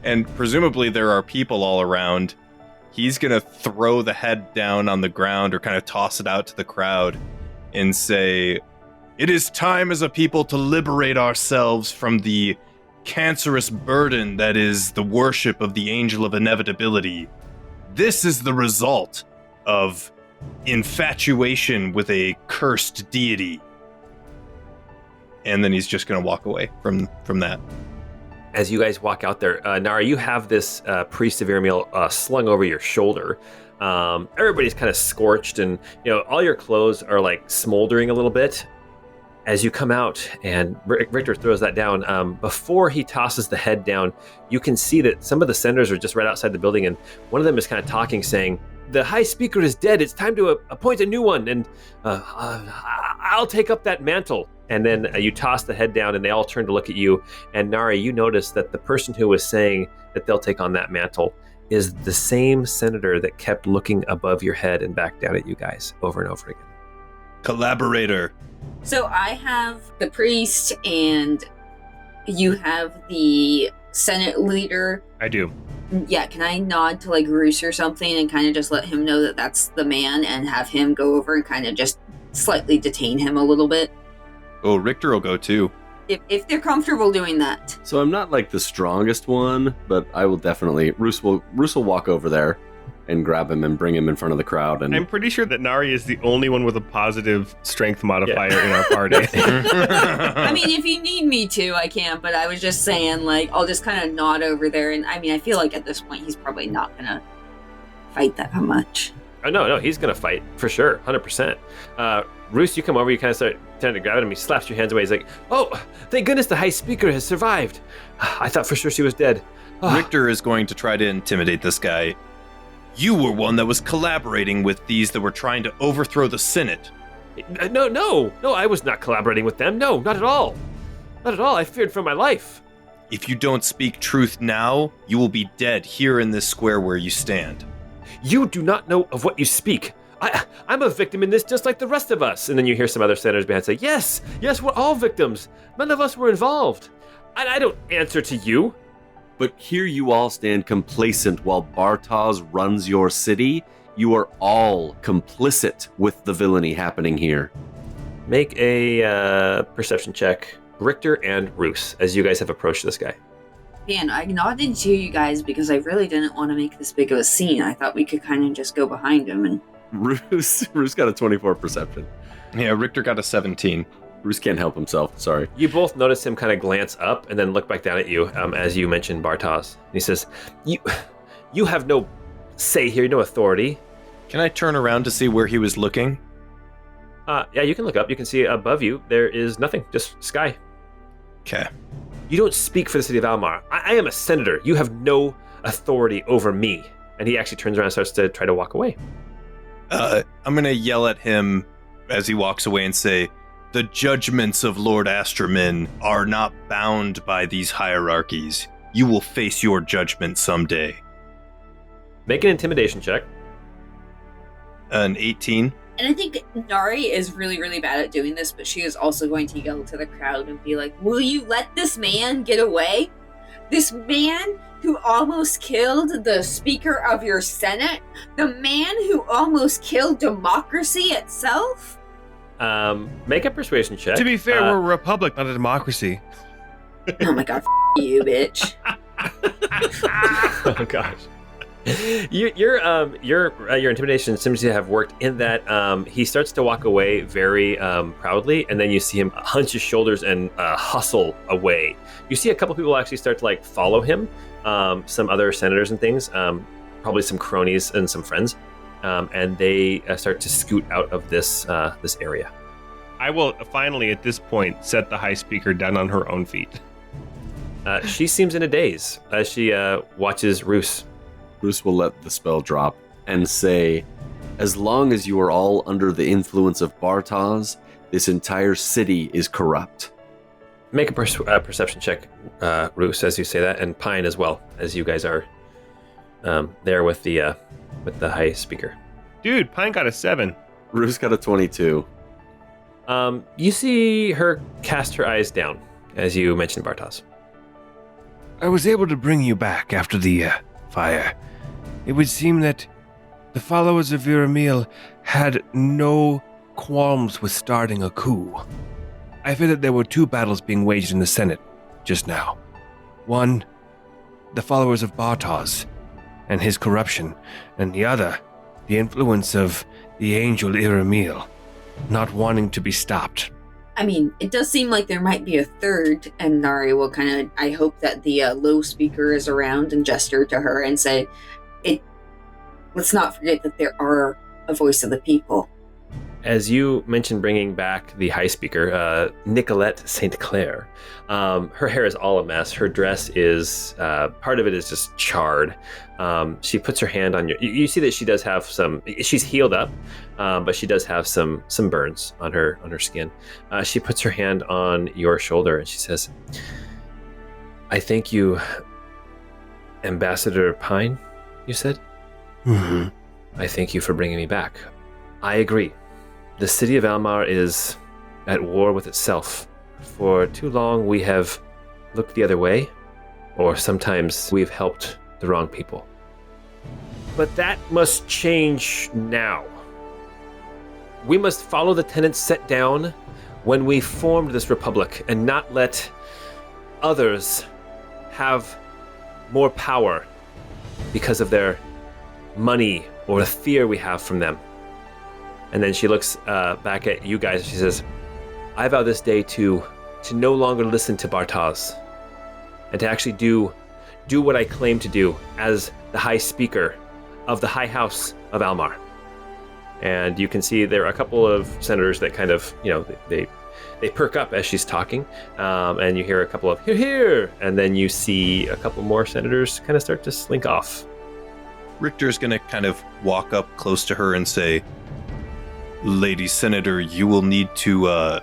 Speaker 2: and presumably there are people all around, he's going to throw the head down on the ground or kind of toss it out to the crowd and say, "It is time as a people to liberate ourselves from the cancerous burden that is the worship of the angel of inevitability. This is the result of infatuation with a cursed deity." And then he's just going to walk away from that.
Speaker 1: As you guys walk out there, Nara, you have this priest of Iramiel slung over your shoulder. Everybody's kind of scorched, and all your clothes are like smoldering a little bit. As you come out, and Richter throws that down, before he tosses the head down, you can see that some of the senators are just right outside the building, and one of them is kind of talking, saying, "The High Speaker is dead. It's time to appoint a new one, and I'll take up that mantle." And then you toss the head down, and they all turn to look at you. And Nari, you notice that the person who was saying that they'll take on that mantle is the same senator that kept looking above your head and back down at you guys over and over again.
Speaker 2: Collaborator.
Speaker 4: So I have the priest, and you have the Senate leader.
Speaker 5: I do.
Speaker 4: Yeah, can I nod to like Roos or something and kind of just let him know that that's the man, and have him go over and kind of just slightly detain him a little bit?
Speaker 2: Oh, Richter will go too.
Speaker 4: If they're comfortable doing that.
Speaker 3: So I'm not like the strongest one, but I will definitely. Roos will walk over there and grab him and bring him in front of the crowd. And
Speaker 5: I'm pretty sure that Nari is the only one with a positive strength modifier in our party.
Speaker 4: I mean, if you need me to, I can, but I was just saying, like, I'll just kind of nod over there. And I mean, I feel like at this point, he's probably not going to fight that much.
Speaker 1: Oh, no, he's going to fight for sure, 100%. Roos, you come over, you kind of start trying to grab him, he slaps your hands away. He's like, "Oh, thank goodness the High Speaker has survived. I thought for sure she was dead."
Speaker 2: Richter is going to try to intimidate this guy. You were one that was collaborating with these that were trying to overthrow the Senate.
Speaker 1: No, I was not collaborating with them. No, not at all. Not at all. I feared for my life.
Speaker 2: If you don't speak truth now, you will be dead here in this square where you stand.
Speaker 1: You do not know of what you speak. I'm a victim in this just like the rest of us. And then you hear some other senators behind say, yes, we're all victims. None of us were involved. I don't answer to you.
Speaker 3: But here you all stand complacent while Bartosz runs your city. You are all complicit with the villainy happening here.
Speaker 1: Make a perception check, Richter and Roos, as you guys have approached this guy.
Speaker 4: Man, I nodded to you guys because I really didn't want to make this big of a scene. I thought we could kind of just go behind him and...
Speaker 3: Roos got a 24 perception.
Speaker 2: Yeah, Richter got a 17.
Speaker 3: Roos can't help himself, sorry.
Speaker 1: You both notice him kind of glance up and then look back down at you as you mentioned Bartosz. He says, you have no say here, no authority.
Speaker 2: Can I turn around to see where he was looking?
Speaker 1: Yeah, you can look up. You can see above you, there is nothing, just sky.
Speaker 2: Okay.
Speaker 1: You don't speak for the city of Almar. I am a senator. You have no authority over me. And he actually turns around and starts to try to walk away.
Speaker 2: I'm going to yell at him as he walks away and say, the judgments of Lord Astraman are not bound by these hierarchies. You will face your judgment someday.
Speaker 1: Make an intimidation check.
Speaker 2: An 18.
Speaker 4: And I think Nari is really, really bad at doing this, but she is also going to yell to the crowd and be like, will you let this man get away? This man who almost killed the Speaker of your Senate? The man who almost killed democracy itself?
Speaker 1: Make a persuasion check.
Speaker 5: To be fair, we're a republic, not a democracy.
Speaker 4: Oh my god, you, bitch.
Speaker 1: Oh gosh. Your intimidation seems to have worked in that he starts to walk away very proudly, and then you see him hunch his shoulders and hustle away. You see a couple people actually start to follow him, some other senators and things, probably some cronies and some friends, and they start to scoot out of this area.
Speaker 5: I will finally, at this point, set the High Speaker down on her own feet.
Speaker 1: She seems in a daze as she watches Roos.
Speaker 3: Roos will let the spell drop and say, as long as you are all under the influence of Bartosz, this entire city is corrupt.
Speaker 1: Make a perception check, Roos, as you say that, and Pine as well, as you guys are there with the High Speaker.
Speaker 5: Dude, Pine got a 7.
Speaker 3: Roos got a 22.
Speaker 1: You see her cast her eyes down as you mentioned Bartosz.
Speaker 6: I was able to bring you back after the fire. It would seem that the followers of Viramil had no qualms with starting a coup. I fear that there were 2 battles being waged in the Senate just now. One, the followers of Bartosz and his corruption, and the other, the influence of the angel Iramil, not wanting to be stopped.
Speaker 4: I mean, it does seem like there might be a third, and Nari will I hope that the low speaker is around and gesture to her and say, let's not forget that there are a voice of the people.
Speaker 1: As you mentioned bringing back the High Speaker, Nicolette St. Clair, her hair is all a mess. Her dress is, part of it is just charred. She puts her hand on you see that she does have she's healed up, but she does have some burns on her skin. She puts her hand on your shoulder and she says, I thank you, Ambassador Pine, you said?
Speaker 6: Mm-hmm.
Speaker 1: I thank you for bringing me back. I agree. The city of Almar is at war with itself. For too long we have looked the other way, or sometimes we've helped the wrong people. But that must change now. We must follow the tenets set down when we formed this republic and not let others have more power because of their money or the fear we have from them. And then she looks back at you guys and she says, I vow this day to no longer listen to Bartosz and to actually do what I claim to do as the High Speaker of the High House of Almar. And you can see there are a couple of senators that kind of, they perk up as she's talking, and you hear a couple of hear, and then you see a couple more senators kind of start to slink off.
Speaker 2: Richter's going to kind of walk up close to her and say, Lady Senator, you will need to,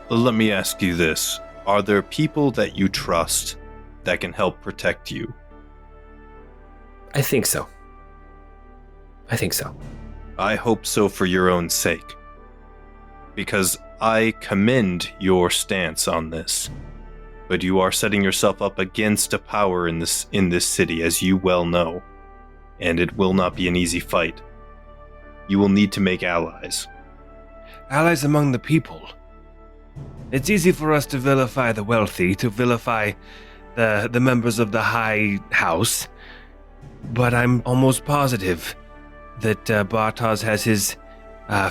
Speaker 2: let me ask you this. Are there people that you trust that can help protect you?
Speaker 1: I think so.
Speaker 2: I hope so for your own sake. Because I commend your stance on this. But you are setting yourself up against a power in this city, as you well know. And it will not be an easy fight. You will need to make allies.
Speaker 6: Allies among the people. It's easy for us to vilify the wealthy, to vilify the members of the high house, but I'm almost positive that Bartos has his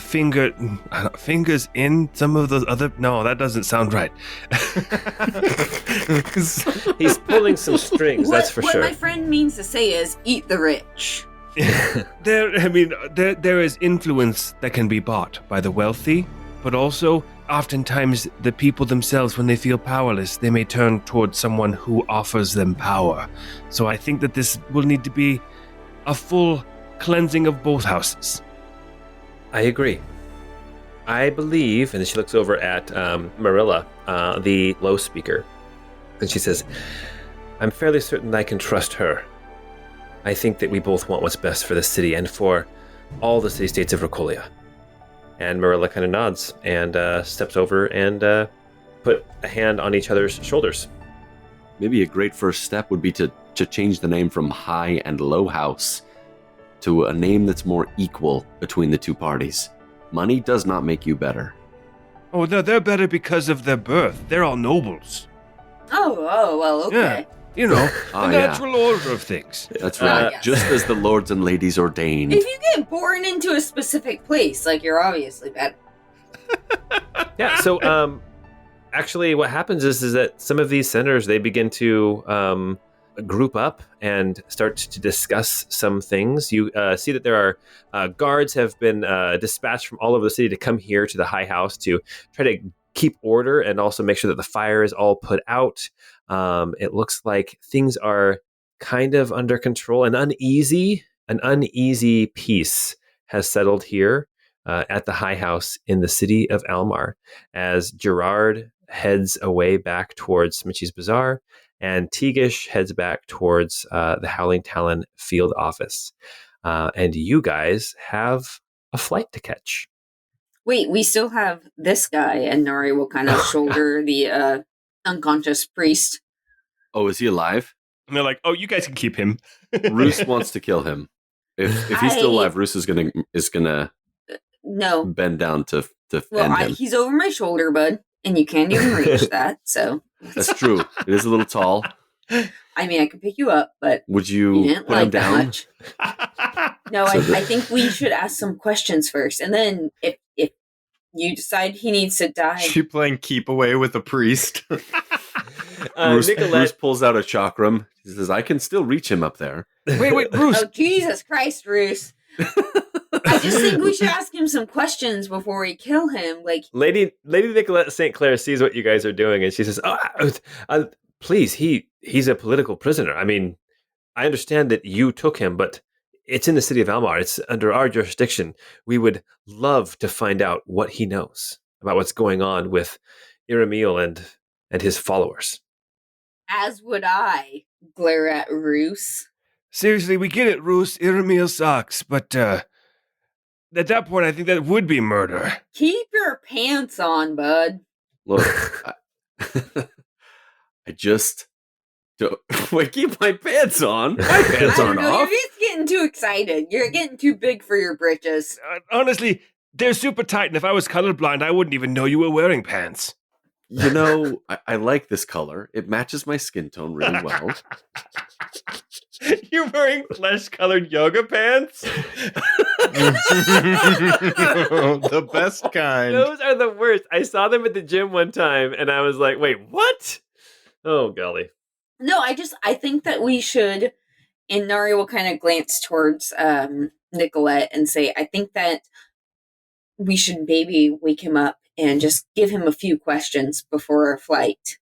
Speaker 6: fingers in some of those other... No, that doesn't sound right.
Speaker 1: He's pulling some strings, that's for sure.
Speaker 4: What my friend means to say is, eat the rich.
Speaker 6: There is influence that can be bought by the wealthy, but also oftentimes the people themselves, when they feel powerless, they may turn towards someone who offers them power. So I think that this will need to be a full cleansing of both houses.
Speaker 1: I agree. I believe, and then she looks over at Marilla, the low speaker, and she says, I'm fairly certain I can trust her. I think that we both want what's best for the city and for all the city-states of Rocolia. And Marilla kind of nods and steps over and put a hand on each other's shoulders.
Speaker 3: Maybe a great first step would be to change the name from High and Low House to a name that's more equal between the two parties. Money does not make you better.
Speaker 6: Oh, they're better because of their birth. They're all nobles.
Speaker 4: Oh, well, okay.
Speaker 6: Yeah. You know, the natural order of things.
Speaker 3: That's right.
Speaker 4: Yes.
Speaker 3: Just as the lords and ladies ordained.
Speaker 4: If you get born into a specific place, like, you're obviously better.
Speaker 1: Yeah, so actually what happens is that some of these senators, they begin to group up and start to discuss some things. You see that there are guards have been dispatched from all over the city to come here to the High House to try to keep order and also make sure that the fire is all put out. It looks like things are kind of under control. An uneasy peace has settled here at the High House in the city of Almar as Gerard heads away back towards Smitchy's Bazaar and Teagish heads back towards the Howling Talon field office. And you guys have a flight to catch.
Speaker 4: Wait, we still have this guy, and Nari will kind of shoulder the unconscious priest.
Speaker 3: Oh, is he alive?
Speaker 5: And they're like, oh, you guys can keep him.
Speaker 3: Roos wants to kill him. If he's still alive, Roos is gonna
Speaker 4: No.
Speaker 3: bend down to
Speaker 4: Well,
Speaker 3: end him.
Speaker 4: he's over my shoulder, bud, and you can't even reach that, so...
Speaker 3: That's true. It is a little tall.
Speaker 4: I mean, I could pick you up, but
Speaker 3: Would
Speaker 4: you
Speaker 3: you
Speaker 4: didn't
Speaker 3: put him
Speaker 4: like that
Speaker 3: down?
Speaker 4: much. No, I think we should ask some questions first, and then if you decide he needs to die...
Speaker 2: She playing keep away with a priest.
Speaker 3: Bruce pulls out a chakram. He says, I can still reach him up there.
Speaker 6: Wait, Bruce.
Speaker 4: Oh, Jesus Christ, Roos. I just think we should ask him some questions before we kill him. Like,
Speaker 1: Lady Nicolette St. Clair sees what you guys are doing, and she says, please, he's a political prisoner. I mean, I understand that you took him, but it's in the city of Almar. It's under our jurisdiction. We would love to find out what he knows about what's going on with Iramiel and his followers.
Speaker 4: as would I, glare at Roos.
Speaker 6: Seriously, we get it, Roos. Iramiel sucks, but at that point, I think that would be murder.
Speaker 4: Keep your pants on, bud.
Speaker 3: Look, I just don't. Wait, keep my pants on. My pants
Speaker 4: I don't
Speaker 3: aren't
Speaker 4: know,
Speaker 3: off.
Speaker 4: you're just getting too excited. You're getting too big for your britches.
Speaker 6: Honestly, they're super tight, and if I was colorblind, I wouldn't even know you were wearing pants.
Speaker 3: You know, I like this color. It matches my skin tone really well.
Speaker 5: You're wearing flesh-colored yoga pants?
Speaker 2: The best kind.
Speaker 1: Those are the worst. I saw them at the gym one time, and I was like, wait, what? Oh, golly.
Speaker 4: No, I think that we should, and Nari will kind of glance towards Nicolette and say, I think that we should maybe wake him up and just give him a few questions before our flight.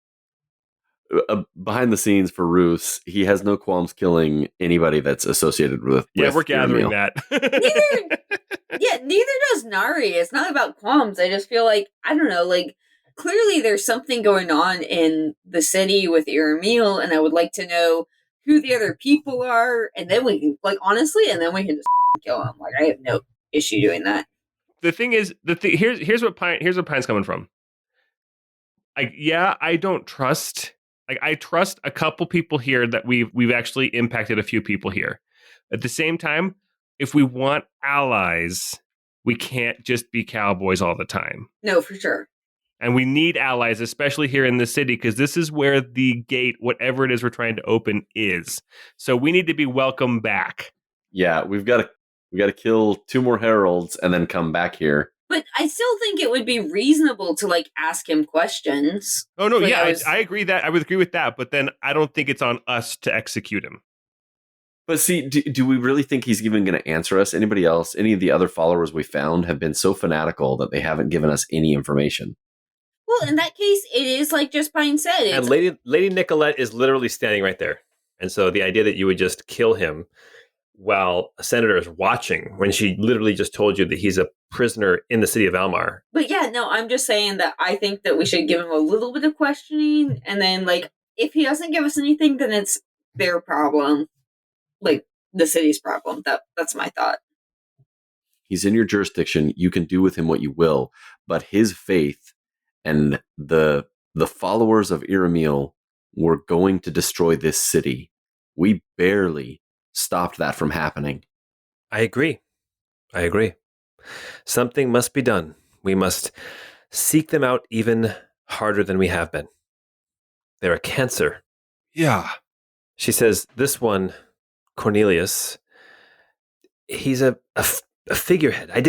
Speaker 3: behind the scenes for Roos, he has no qualms killing anybody that's associated with.
Speaker 5: Yeah,
Speaker 3: with
Speaker 5: we're gathering
Speaker 3: Iramiel.
Speaker 5: that.
Speaker 4: Neither does Nari. It's not about qualms. I just feel like, I don't know, like, clearly there's something going on in the city with Iramiel, and I would like to know who the other people are, and then we can, like, honestly, and then we can just kill him. Like, I have no issue doing that.
Speaker 5: The thing is, here's where Pine's coming from. Like, yeah, I don't trust. Like, I trust a couple people here that we've actually impacted a few people here. At the same time, if we want allies, we can't just be cowboys all the time.
Speaker 4: No, for sure.
Speaker 5: And we need allies, especially here in the city, because this is where the gate, whatever it is we're trying to open, is. So we need to be welcome back.
Speaker 3: Yeah, we got to kill 2 more heralds and then come back here.
Speaker 4: But I still think it would be reasonable to, like, ask him questions.
Speaker 5: Oh, no,
Speaker 4: Like,
Speaker 5: yeah, I agree that. I would agree with that. But then I don't think it's on us to execute him.
Speaker 3: But see, do we really think he's even going to answer us? Anybody else, any of the other followers we found have been so fanatical that they haven't given us any information.
Speaker 4: Well, in that case, it is like just Pine said.
Speaker 1: And Lady Nicolette is literally standing right there. And so the idea that you would just kill him while a senator is watching, when she literally just told you that he's a prisoner in the city of Almar.
Speaker 4: But yeah, no, I'm just saying that I think that we should give him a little bit of questioning, and then, like, if he doesn't give us anything, then it's their problem. Like, the city's problem. That's my thought.
Speaker 3: He's in your jurisdiction. You can do with him what you will, but his faith and the followers of Iramiel were going to destroy this city. We barely stopped that from happening.
Speaker 1: I agree. Something must be done. We must seek them out even harder than we have been. They're a cancer.
Speaker 6: Yeah.
Speaker 1: She says, this one, Cornelius, he's a figurehead. I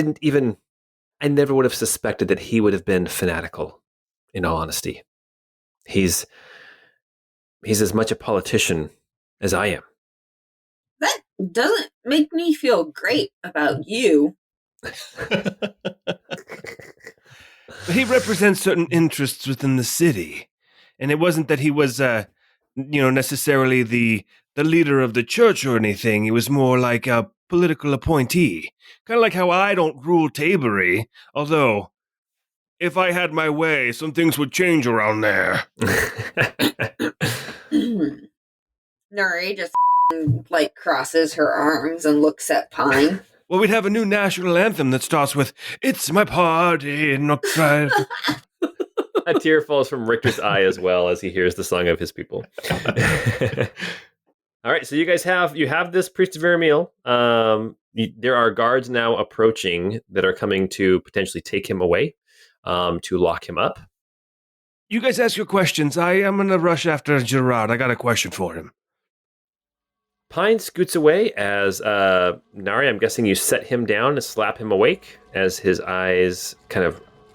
Speaker 1: never would have suspected that he would have been fanatical, in all honesty. He's as much a politician as I am.
Speaker 4: That doesn't make me feel great about you.
Speaker 6: He represents certain interests within the city. And it wasn't that he was, necessarily the leader of the church or anything. He was more like a political appointee. Kind of like how I don't rule Tabery. Although, if I had my way, some things would change around there.
Speaker 4: Nari just like crosses her arms and looks at Pine.
Speaker 6: Well, we'd have a new national anthem that starts with, "It's my party." No,
Speaker 1: A tear falls from Richter's eye as well as he hears the song of his people. All right, so you guys have this priest of Iramiel. There are guards now approaching that are coming to potentially take him away, to lock him up.
Speaker 6: You guys ask your questions. I am going to rush after Gerard. I got a question for him.
Speaker 1: Pine scoots away as Nari, I'm guessing you set him down and slap him awake as his eyes kind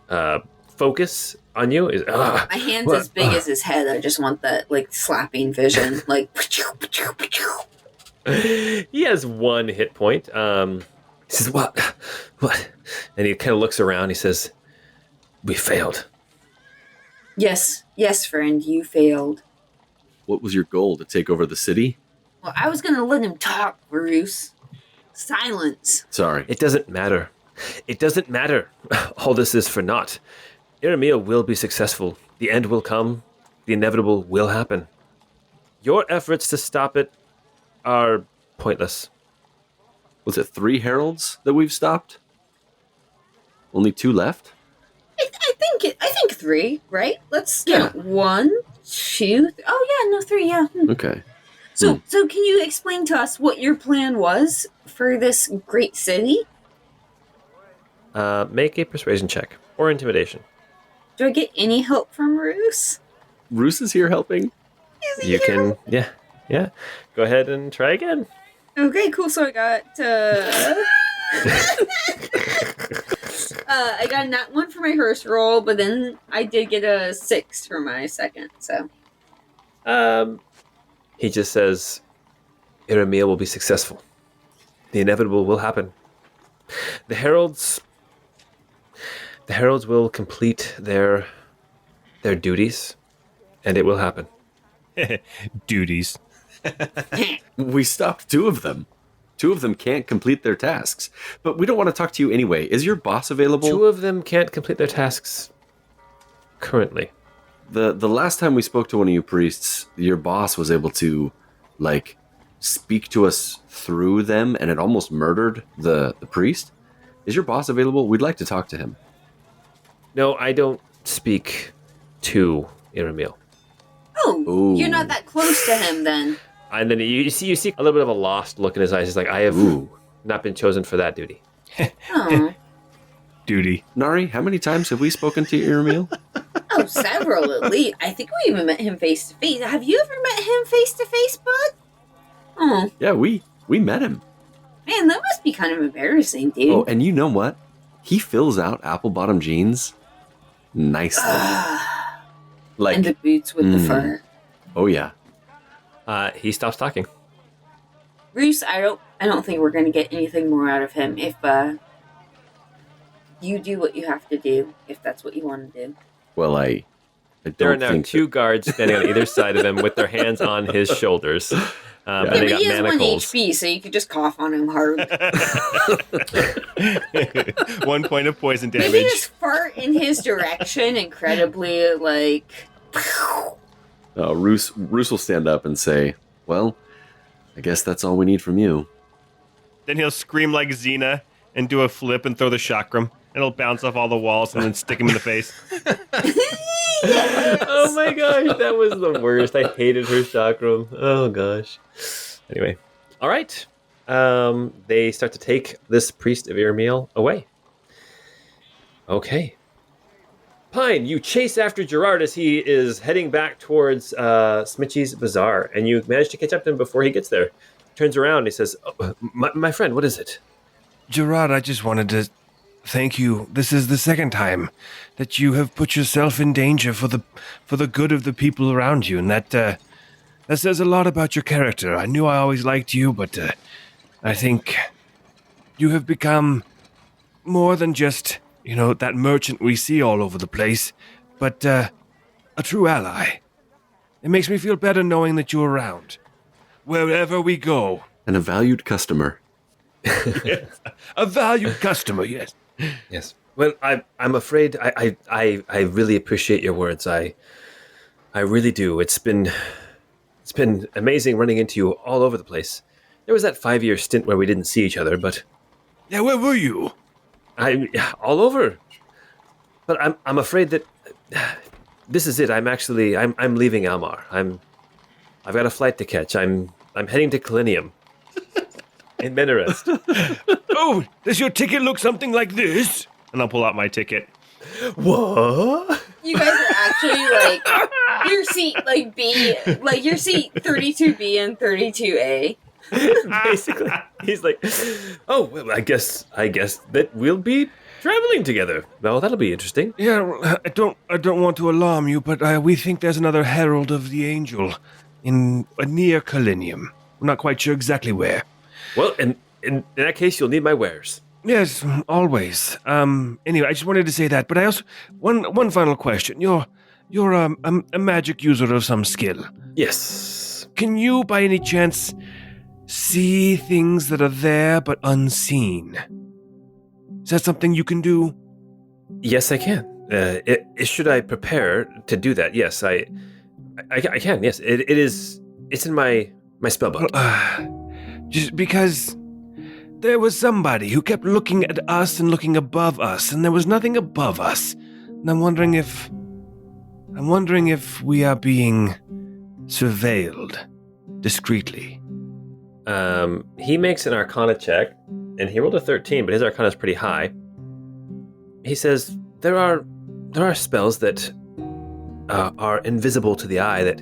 Speaker 1: of focus on you.
Speaker 4: My hand's as big as his head. I just want that, like, slapping vision. Like,
Speaker 1: he has 1 hit point. He says, What? And he kind of looks around. He says, we failed.
Speaker 4: Yes, friend, you failed.
Speaker 3: What was your goal? To take over the city?
Speaker 4: Well, I was going to let him talk, Bruce. Silence.
Speaker 3: Sorry.
Speaker 1: It doesn't matter. All this is for naught. Iramiel will be successful. The end will come. The inevitable will happen. Your efforts to stop it are pointless.
Speaker 3: Was it 3 heralds that we've stopped? Only 2 left?
Speaker 4: I think 3, right? Let's count. 1, 2. Oh yeah, no, 3. Yeah.
Speaker 3: Okay.
Speaker 4: So can you explain to us what your plan was for this great city?
Speaker 1: Make a persuasion check or intimidation.
Speaker 4: Do I get any help from Roos?
Speaker 3: Roos is here helping.
Speaker 1: You can, yeah. Go ahead and try again.
Speaker 4: Okay, cool. So I got I got a nat 1 for my first roll, but then I did get a 6 for my second. So,
Speaker 1: he just says, Iramiel will be successful. The inevitable will happen. The heralds will complete their duties, and it will happen.
Speaker 6: Duties.
Speaker 3: We stopped 2 of them. 2 of them can't complete their tasks. But we don't want to talk to you anyway. Is your boss available?
Speaker 1: 2 of them can't complete their tasks currently.
Speaker 3: The last time we spoke to one of you priests, your boss was able to, like, speak to us through them, and it almost murdered the priest. Is your boss available? We'd like to talk to him.
Speaker 1: No, I don't speak to Iramil.
Speaker 4: Oh,
Speaker 3: Ooh.
Speaker 4: you're not that close to him then.
Speaker 1: And then you see a little bit of a lost look in his eyes. He's like, I have not been chosen for that duty.
Speaker 4: Oh.
Speaker 6: Duty.
Speaker 3: Nari, how many times have we spoken to Iramil?
Speaker 4: Oh, several at least. I think we even met him face to face. Have you ever met him face to face, bud? Oh.
Speaker 3: Yeah, we met him.
Speaker 4: Man, that must be kind of embarrassing, dude.
Speaker 3: Oh, and you know what? He fills out apple bottom jeans nicely. Like,
Speaker 4: and the boots with the fur.
Speaker 3: Oh yeah.
Speaker 1: He stops talking.
Speaker 4: Bruce, I don't think we're going to get anything more out of him if you do what you have to do, if that's what you want to do.
Speaker 3: Well, I don't
Speaker 1: There are now
Speaker 3: think
Speaker 1: 2 guards standing on either side of him with their hands on his shoulders. And
Speaker 4: Yeah,
Speaker 1: they
Speaker 4: but
Speaker 1: got
Speaker 4: he has 1
Speaker 1: manacles.
Speaker 4: HP, so you could just cough on him hard.
Speaker 5: 1 point of poison
Speaker 4: Maybe
Speaker 5: damage.
Speaker 4: just fart in his direction incredibly, like...
Speaker 3: Roos will stand up and say, well, I guess that's all we need from you.
Speaker 5: Then he'll scream like Xena and do a flip and throw the chakram. It'll bounce off all the walls and then stick him in the face.
Speaker 1: Oh my gosh, that was the worst. I hated her chakram. Oh gosh. Anyway, all right. They start to take this priest of Iramil away. Okay. Pine, you chase after Gerard as he is heading back towards Smitchy's Bazaar, and you manage to catch up to him before he gets there. Turns around and he says, oh, my friend, what is it?
Speaker 6: Gerard, I just wanted to thank you. This is the second time that you have put yourself in danger for the good of the people around you, and that says a lot about your character. I knew I always liked you, but I think you have become more than just, that merchant we see all over the place, but a true ally. It makes me feel better knowing that you're around, wherever we go.
Speaker 3: And a valued customer.
Speaker 6: A valued customer, yes.
Speaker 1: Yes. Well, I'm afraid I really appreciate your words. I really do. It's been amazing running into you all over the place. There was that 5-year stint where we didn't see each other, but
Speaker 6: Yeah, where were you?
Speaker 1: I'm all over. But I'm afraid that this is it. I'm leaving Almar. I've got a flight to catch. I'm heading to Kalinium. In Menarest.
Speaker 6: Oh, does your ticket look something like this?
Speaker 5: And I'll pull out my ticket.
Speaker 1: What?
Speaker 4: You guys are actually like your seat like B, like your seat 32B and 32A.
Speaker 1: Basically, he's like, "Oh, well, I guess that we'll be traveling together. Well, that'll be interesting."
Speaker 6: Yeah, well, I don't want to alarm you, but we think there's another Herald of the Angel in near Kalinium. We're not quite sure exactly where.
Speaker 1: Well, in that case, you'll need my wares.
Speaker 6: Yes, always. Anyway, I just wanted to say that, but I also one final question. You're a magic user of some skill.
Speaker 1: Yes.
Speaker 6: Can you, by any chance, see things that are there but unseen? Is that something you can do?
Speaker 1: Yes, I can. Should I prepare to do that? Yes, I can. Yes, it is. It's in my spellbook.
Speaker 6: Just because there was somebody who kept looking at us and looking above us, and there was nothing above us. And I'm wondering if we are being surveilled discreetly.
Speaker 1: He makes an Arcana check, and he rolled a 13, but his Arcana is pretty high. He says there are spells that are invisible to the eye that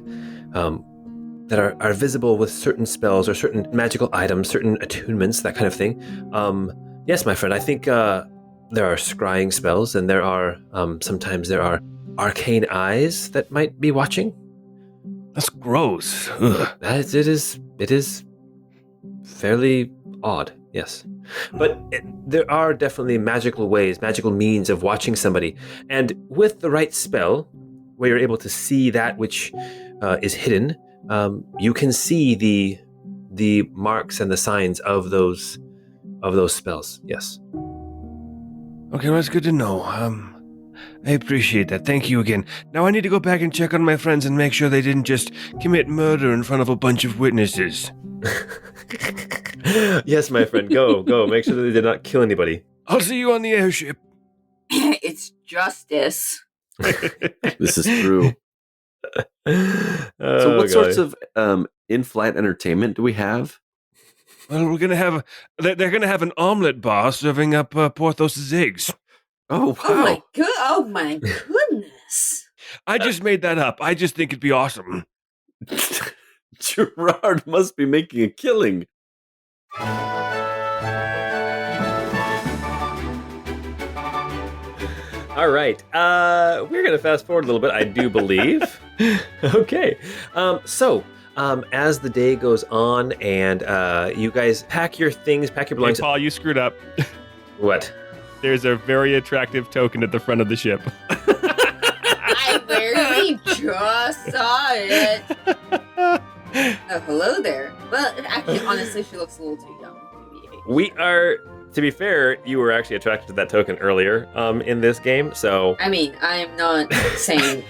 Speaker 1: are visible with certain spells or certain magical items, certain attunements, that kind of thing. Yes, my friend, I think there are scrying spells, and there are sometimes there are arcane eyes that might be watching.
Speaker 6: That's gross. Ugh.
Speaker 1: It is fairly odd, yes. But there are definitely magical ways, magical means of watching somebody. And with the right spell, where you're able to see that which is hidden, you can see the marks and the signs of those spells. Yes.
Speaker 6: Okay, well, that's good to know. I appreciate that. Thank you again. Now I need to go back and check on my friends and make sure they didn't just commit murder in front of a bunch of witnesses.
Speaker 1: Yes, my friend. Go. Make sure that they did not kill anybody.
Speaker 6: I'll see you on the airship.
Speaker 4: It's justice.
Speaker 3: This is true. So what sorts of in-flight entertainment do we have?
Speaker 6: Well, they're gonna have an omelet bar serving up Porthos's eggs.
Speaker 3: Oh, wow.
Speaker 4: Oh my goodness.
Speaker 6: I just made that up. I just think it'd be awesome.
Speaker 3: Gerard must be making a killing.
Speaker 1: All right. We're going to fast forward a little bit, I do believe. Okay. So, as the day goes on and you guys pack your things, pack your
Speaker 5: Hey,
Speaker 1: belongings.
Speaker 5: Paul, you screwed up.
Speaker 1: What?
Speaker 5: There's a very attractive token at the front of the ship.
Speaker 4: I literally just saw it. Oh, hello there. Well, actually, honestly, she looks a little too young to be.
Speaker 1: We are, to be fair, you were actually attracted to that token earlier in this game, so...
Speaker 4: I mean, I'm not saying...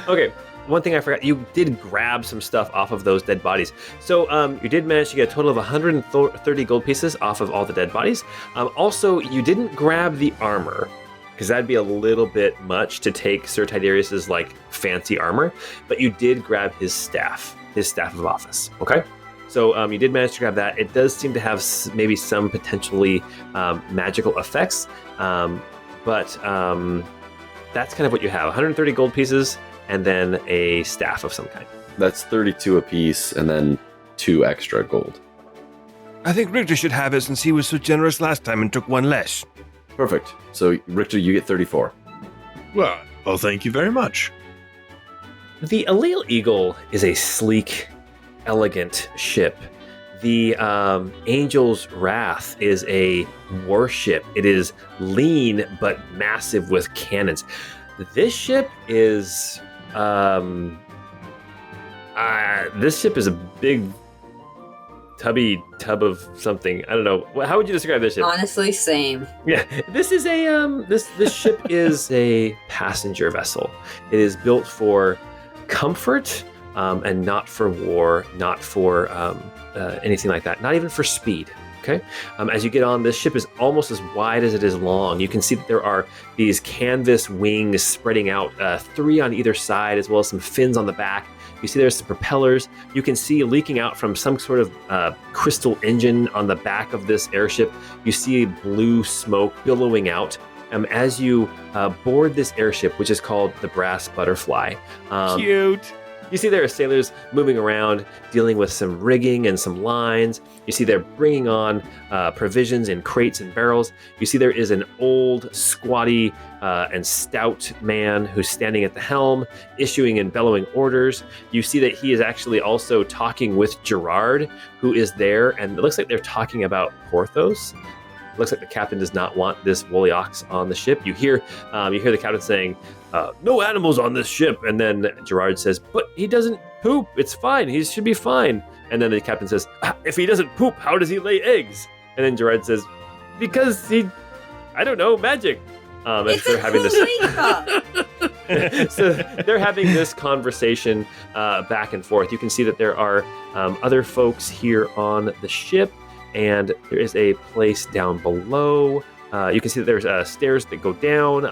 Speaker 1: Okay, one thing I forgot, you did grab some stuff off of those dead bodies. So you did manage to get a total of 130 gold pieces off of all the dead bodies. Also, you didn't grab the armor, because that'd be a little bit much to take Sir Tiberius's like fancy armor, but you did grab his staff of office, okay? So you did manage to grab that. It does seem to have maybe some potentially magical effects, but that's kind of what you have. 130 gold pieces, and then a staff of some kind.
Speaker 3: That's 32 apiece, and then 2 extra gold.
Speaker 6: I think Richter should have it since he was so generous last time and took one less.
Speaker 3: Perfect. So, Richter, you get 34.
Speaker 2: Well, thank you very much.
Speaker 1: The Aleel Eagle is a sleek, elegant ship. The Angel's Wrath is a warship. It is lean but massive with cannons. This ship is a big tubby tub of something. I don't know. How would you describe this ship?
Speaker 4: Honestly, same.
Speaker 1: Yeah, this is this ship is a passenger vessel. It is built for comfort and not for war, not for anything like that. Not even for speed. Okay. As you get on, this ship is almost as wide as it is long. You can see that there are these canvas wings spreading out, 3 on either side, as well as some fins on the back. You see there's some propellers. You can see leaking out from some sort of crystal engine on the back of this airship. You see blue smoke billowing out. As you board this airship, which is called the Brass Butterfly.
Speaker 5: Cute.
Speaker 1: You see there are sailors moving around, dealing with some rigging and some lines. You see they're bringing on provisions in crates and barrels. You see there is an old, squatty, and stout man who's standing at the helm, issuing and bellowing orders. You see that he is actually also talking with Gerard, who is there, and it looks like they're talking about Porthos. It looks like the captain does not want this woolly ox on the ship. You hear the captain saying, no animals on this ship. And then Gerard says, but he doesn't poop. It's fine. He should be fine. And then the captain says, if he doesn't poop, how does he lay eggs? And then Gerard says, because I don't know, magic.
Speaker 4: It's
Speaker 1: they're having this. So
Speaker 4: this.
Speaker 1: they're having this conversation back and forth. You can see that there are other folks here on the ship, and there is a place down below. You can see that there's stairs that go down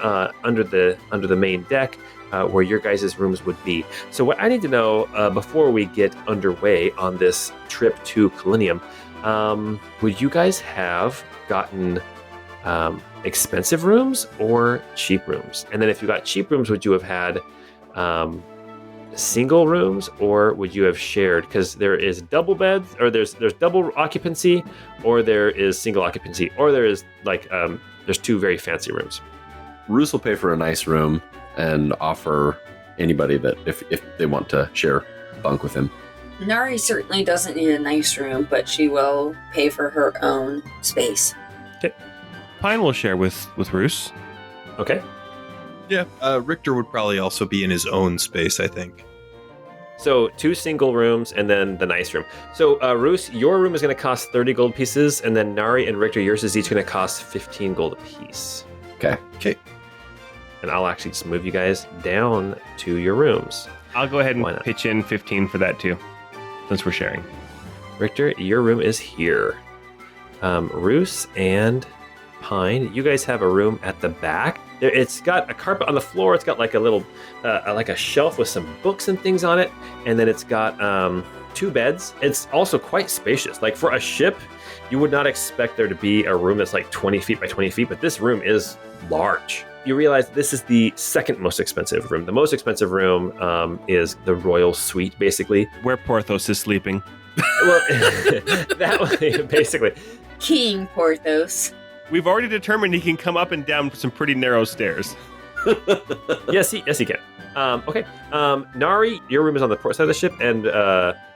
Speaker 1: under the main deck where your guys' rooms would be. So what I need to know before we get underway on this trip to Colinium, would you guys have gotten expensive rooms or cheap rooms? And then if you got cheap rooms, would you have had single rooms, or would you have shared? Because there is double beds, or there's double occupancy, or there is single occupancy, or there is there's 2 very fancy rooms.
Speaker 3: Roos will pay for a nice room and offer anybody that if they want to share bunk with him.
Speaker 4: Nari certainly doesn't need a nice room, but she will pay for her own space.
Speaker 5: Pine will share with Roos.
Speaker 1: Okay.
Speaker 2: Yeah, Richter would probably also be in his own space, I think.
Speaker 1: So 2 single rooms and then the nice room. So Roos, your room is going to cost 30 gold pieces, and then Nari and Richter, yours is each going to cost 15 gold apiece.
Speaker 3: Okay.
Speaker 1: And I'll actually just move you guys down to your rooms.
Speaker 5: I'll go ahead and pitch in 15 for that too, since we're sharing.
Speaker 1: Richter, your room is here. Roos and Pine, you guys have a room at the back. It's got a carpet on the floor. It's got like a little, like a shelf with some books and things on it. And then it's got 2 beds. It's also quite spacious. Like for a ship, you would not expect there to be a room that's like 20 feet by 20 feet, but this room is large. You realize this is the second most expensive room. The most expensive room is the royal suite, basically.
Speaker 5: Where Porthos is sleeping.
Speaker 1: Well, that way, basically.
Speaker 4: King Porthos.
Speaker 5: We've already determined he can come up and down some pretty narrow stairs.
Speaker 1: Yes, he can. Okay. Nari, your room is on the port side of the ship, and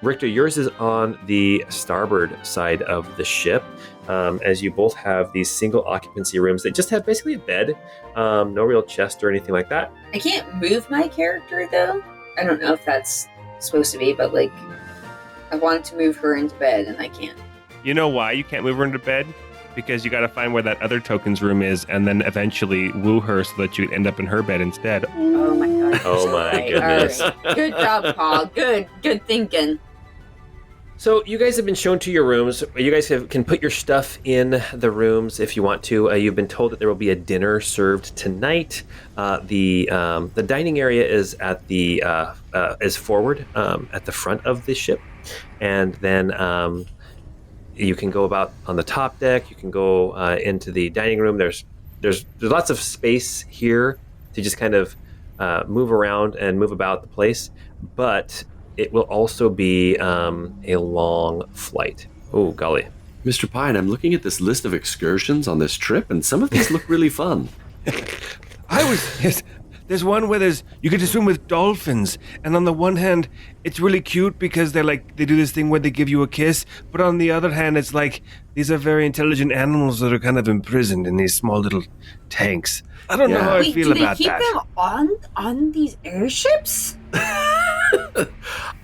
Speaker 1: Richter, yours is on the starboard side of the ship. As you both have these single occupancy rooms that just have basically a bed, no real chest or anything like that.
Speaker 4: I can't move my character though. I don't know if that's supposed to be, but like, I wanted to move her into bed and I can't.
Speaker 5: You know why you can't move her into bed? Because you got to find where that other token's room is, and then eventually woo her so that you end up in her bed instead.
Speaker 4: Oh my god!
Speaker 1: Oh my goodness!
Speaker 4: All right. Good job, Paul. Good thinking.
Speaker 1: So you guys have been shown to your rooms. You guys can put your stuff in the rooms if you want to. You've been told that there will be a dinner served tonight. The dining area is at the is forward at the front of the ship, and then you can go about on the top deck. You can go into the dining room. There's lots of space here to just kind of move around and move about the place, but it will also be a long flight. Oh, golly.
Speaker 3: Mr. Pine, I'm looking at this list of excursions on this trip, and some of these look really fun.
Speaker 6: Yes, there's one where you get to swim with dolphins, and on the one hand, it's really cute because they do this thing where they give you a kiss, but on the other hand, it's like these are very intelligent animals that are kind of imprisoned in these small little tanks. I don't know how I feel about that.
Speaker 4: Do they keep them on these airships?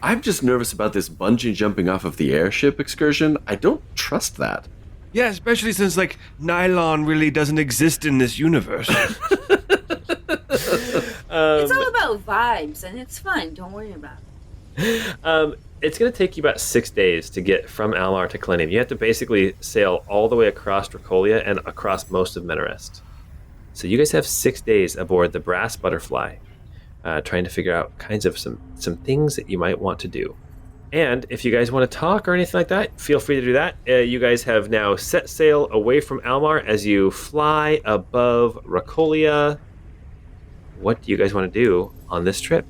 Speaker 3: I'm just nervous about this bungee jumping off of the airship excursion. I don't trust that.
Speaker 6: Yeah, especially since nylon really doesn't exist in this universe.
Speaker 4: It's all about vibes, and it's fun. Don't worry about it.
Speaker 1: It's going to take you about 6 days to get from Almar to Kalinium. You have to basically sail all the way across Dracolia and across most of Menarest. So you guys have 6 days aboard the Brass Butterfly, trying to figure out kinds of some things that you might want to do. And if you guys want to talk or anything like that, feel free to do that. You guys have now set sail away from Almar as you fly above Dracolia. What do you guys want to do on this trip?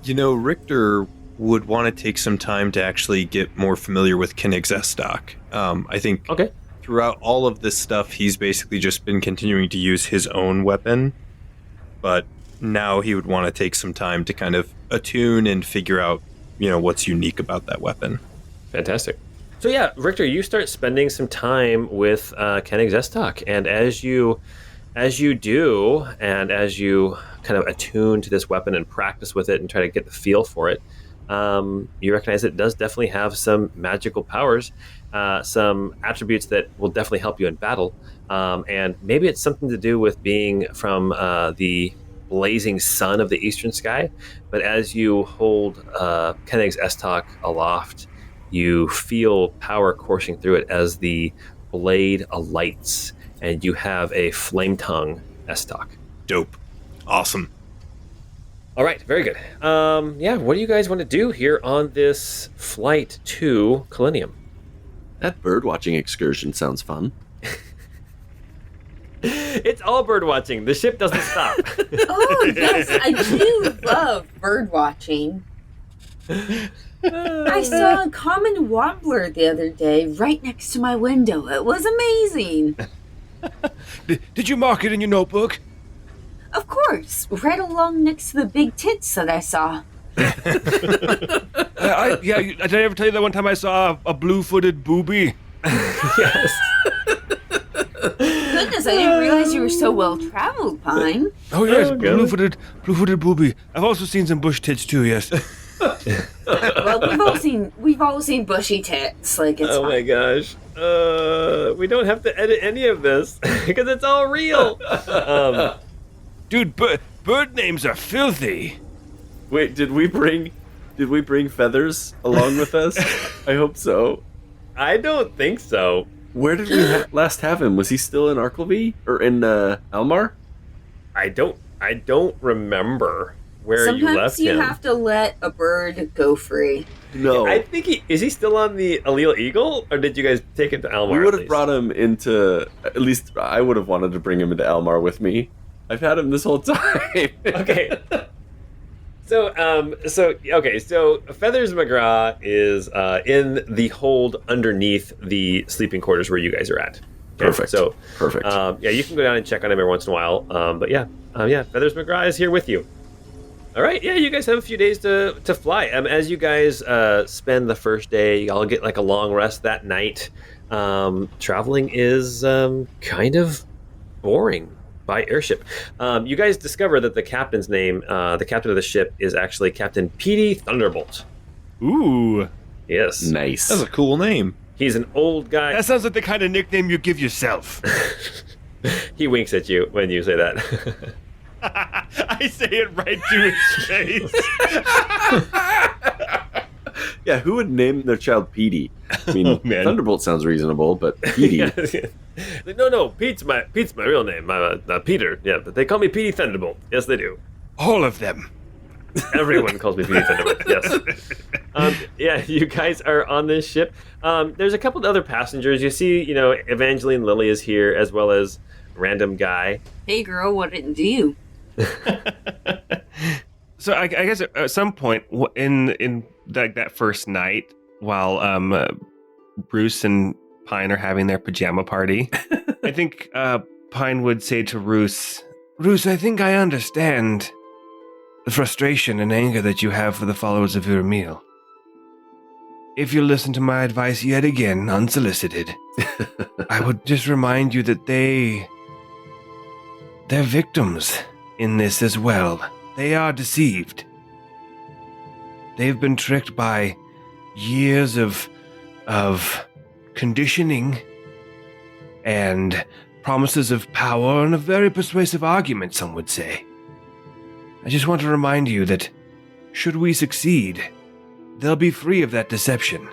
Speaker 2: You know, Richter would want to take some time to actually get more familiar with Koenigsegg. I think throughout all of this stuff, he's basically just been continuing to use his own weapon. But now he would want to take some time to kind of attune and figure out, what's unique about that weapon.
Speaker 1: Fantastic. So yeah, Richter, you start spending some time with Koenigsegg, and as you do, and as you kind of attune to this weapon and practice with it and try to get the feel for it, you recognize it does definitely have some magical powers, some attributes that will definitely help you in battle, and maybe it's something to do with being from the blazing sun of the eastern sky. But as you hold Koenigsegg aloft, you feel power coursing through it as the blade alights, and you have a flame tongue Estoc.
Speaker 2: Dope. Awesome.
Speaker 1: All right, very good. What do you guys want to do here on this flight to Kalinium?
Speaker 3: That birdwatching excursion sounds fun.
Speaker 1: It's all bird watching. The ship doesn't stop.
Speaker 4: Oh, yes, I do love bird watching. I saw a common warbler the other day right next to my window. It was amazing.
Speaker 6: Did you mark it in your notebook?
Speaker 4: Of course, right along next to the big tits that I saw.
Speaker 6: Did I ever tell you that one time I saw a blue-footed booby?
Speaker 1: Yes.
Speaker 4: Goodness goodness, I didn't realize you were so well traveled, Pine.
Speaker 6: Oh yes, blue-footed booby. I've also seen some bush tits too. Yes.
Speaker 4: Well, we've all seen bushy tits. Like it's
Speaker 1: Oh my
Speaker 4: fine.
Speaker 1: gosh. We don't have to edit any of this because it's all real.
Speaker 6: Dude, bird names are filthy.
Speaker 3: Wait, did we bring feathers along with us? I hope so.
Speaker 1: I don't think so.
Speaker 3: Where did we last have him? Was he still in Arkleby or in Almar?
Speaker 1: I don't remember where
Speaker 4: Sometimes
Speaker 1: you left him.
Speaker 4: have to let a bird go free.
Speaker 3: No.
Speaker 1: I think is he still on the Allele Eagle, or did you guys take him to Almar?
Speaker 3: We would
Speaker 1: at
Speaker 3: have brought him into, at least I would have wanted to bring him into Almar with me. I've had him this whole time.
Speaker 1: Okay. So Feathers McGraw is in the hold underneath the sleeping quarters where you guys are at. Okay,
Speaker 3: Perfect.
Speaker 1: So
Speaker 3: Perfect.
Speaker 1: yeah, you can go down and check on him every once in a while. But yeah, Feathers McGraw is here with you. All right, yeah, you guys have a few days to fly. As you guys spend the first day, y'all get like a long rest that night. Traveling is kind of boring by airship. You guys discover that the captain's name, the captain of the ship, is actually Captain Petey Thunderbolt.
Speaker 5: Ooh.
Speaker 1: Yes.
Speaker 3: Nice.
Speaker 2: That's a cool name.
Speaker 1: He's an old guy.
Speaker 6: That sounds like the kind of nickname you give yourself.
Speaker 1: He winks at you when you say that.
Speaker 5: I say it right to his face.
Speaker 3: Yeah, who would name their child Petey? I mean,
Speaker 5: Oh, man.
Speaker 3: Thunderbolt sounds reasonable, but Petey.
Speaker 1: No, Pete's my real name. Peter. Yeah, but they call me Petey Thunderbolt. Yes, they do.
Speaker 6: All of them.
Speaker 1: Everyone calls me Petey Thunderbolt. Yes. Yeah, you guys are on this ship. There's a couple of other passengers. You see, Evangeline Lilly is here, as well as random guy.
Speaker 4: Hey, girl, what didn't you?
Speaker 5: So I guess at some point in that first night, while Bruce and Pine are having their pajama party, I think Pine would say to Roos,
Speaker 6: I think I understand the frustration and anger that you have for the followers of Uramil. If you listen to my advice yet again, unsolicited, I would just remind you that they're victims in this as well. They are deceived. They've been tricked by years of conditioning and promises of power and a very persuasive argument, some would say. I just want to remind you that should we succeed, they'll be free of that deception.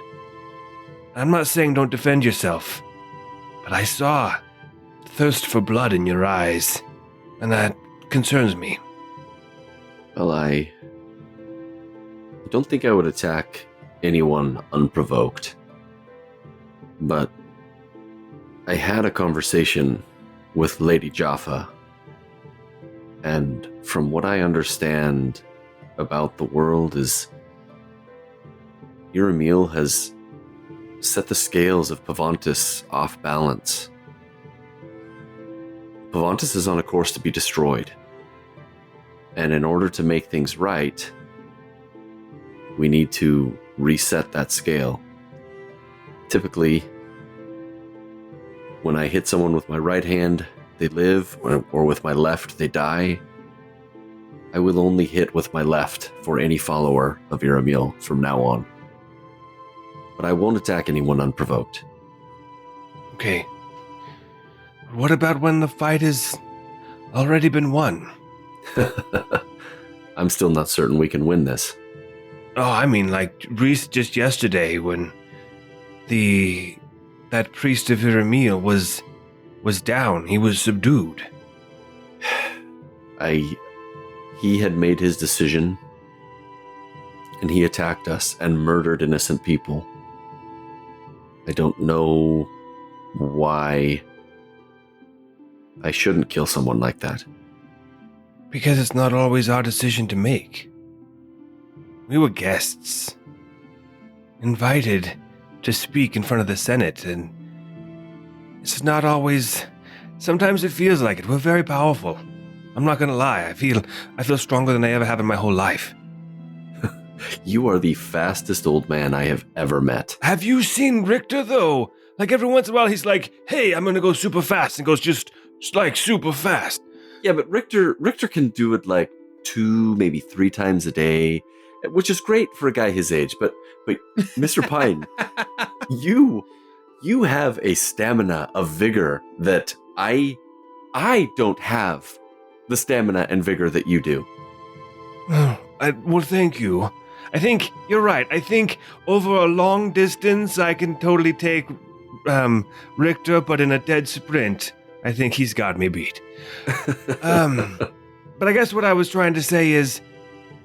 Speaker 6: I'm not saying don't defend yourself, but I saw thirst for blood in your eyes, and that concerns me.
Speaker 3: Well, I don't think I would attack anyone unprovoked. But I had a conversation with Lady Jaffa, and from what I understand about the world is Uramil has set the scales of Pavantis off balance. Pavantis is on a course to be destroyed. And in order to make things right, we need to reset that scale. Typically, when I hit someone with my right hand, they live, or with my left, they die. I will only hit with my left for any follower of Uramil from now on. But I won't attack anyone unprovoked.
Speaker 6: Okay. What about when the fight has already been won?
Speaker 3: I'm still not certain we can win this.
Speaker 6: Oh, I mean, like Reese just yesterday when that priest of Uramil was down. He was subdued.
Speaker 3: He had made his decision, and he attacked us and murdered innocent people. I don't know why I shouldn't kill someone like that.
Speaker 6: Because it's not always our decision to make. We were guests, invited to speak in front of the Senate, and it's not always... Sometimes it feels like it. We're very powerful. I'm not gonna lie, I feel stronger than I ever have in my whole life.
Speaker 3: You are the fastest old man I have ever met.
Speaker 6: Have you seen Richter, though? Like, every once in a while, he's like, hey, I'm gonna go super fast, and goes just It's like super fast.
Speaker 3: Yeah, but Richter can do it like 2, maybe 3 times a day, which is great for a guy his age. But Mr. Pine, you have a stamina of vigor that I don't have the stamina and vigor that you do.
Speaker 6: Well, thank you. I think you're right. I think over a long distance, I can totally take Richter, but in a dead sprint, I think he's got me beat. But I guess what I was trying to say is,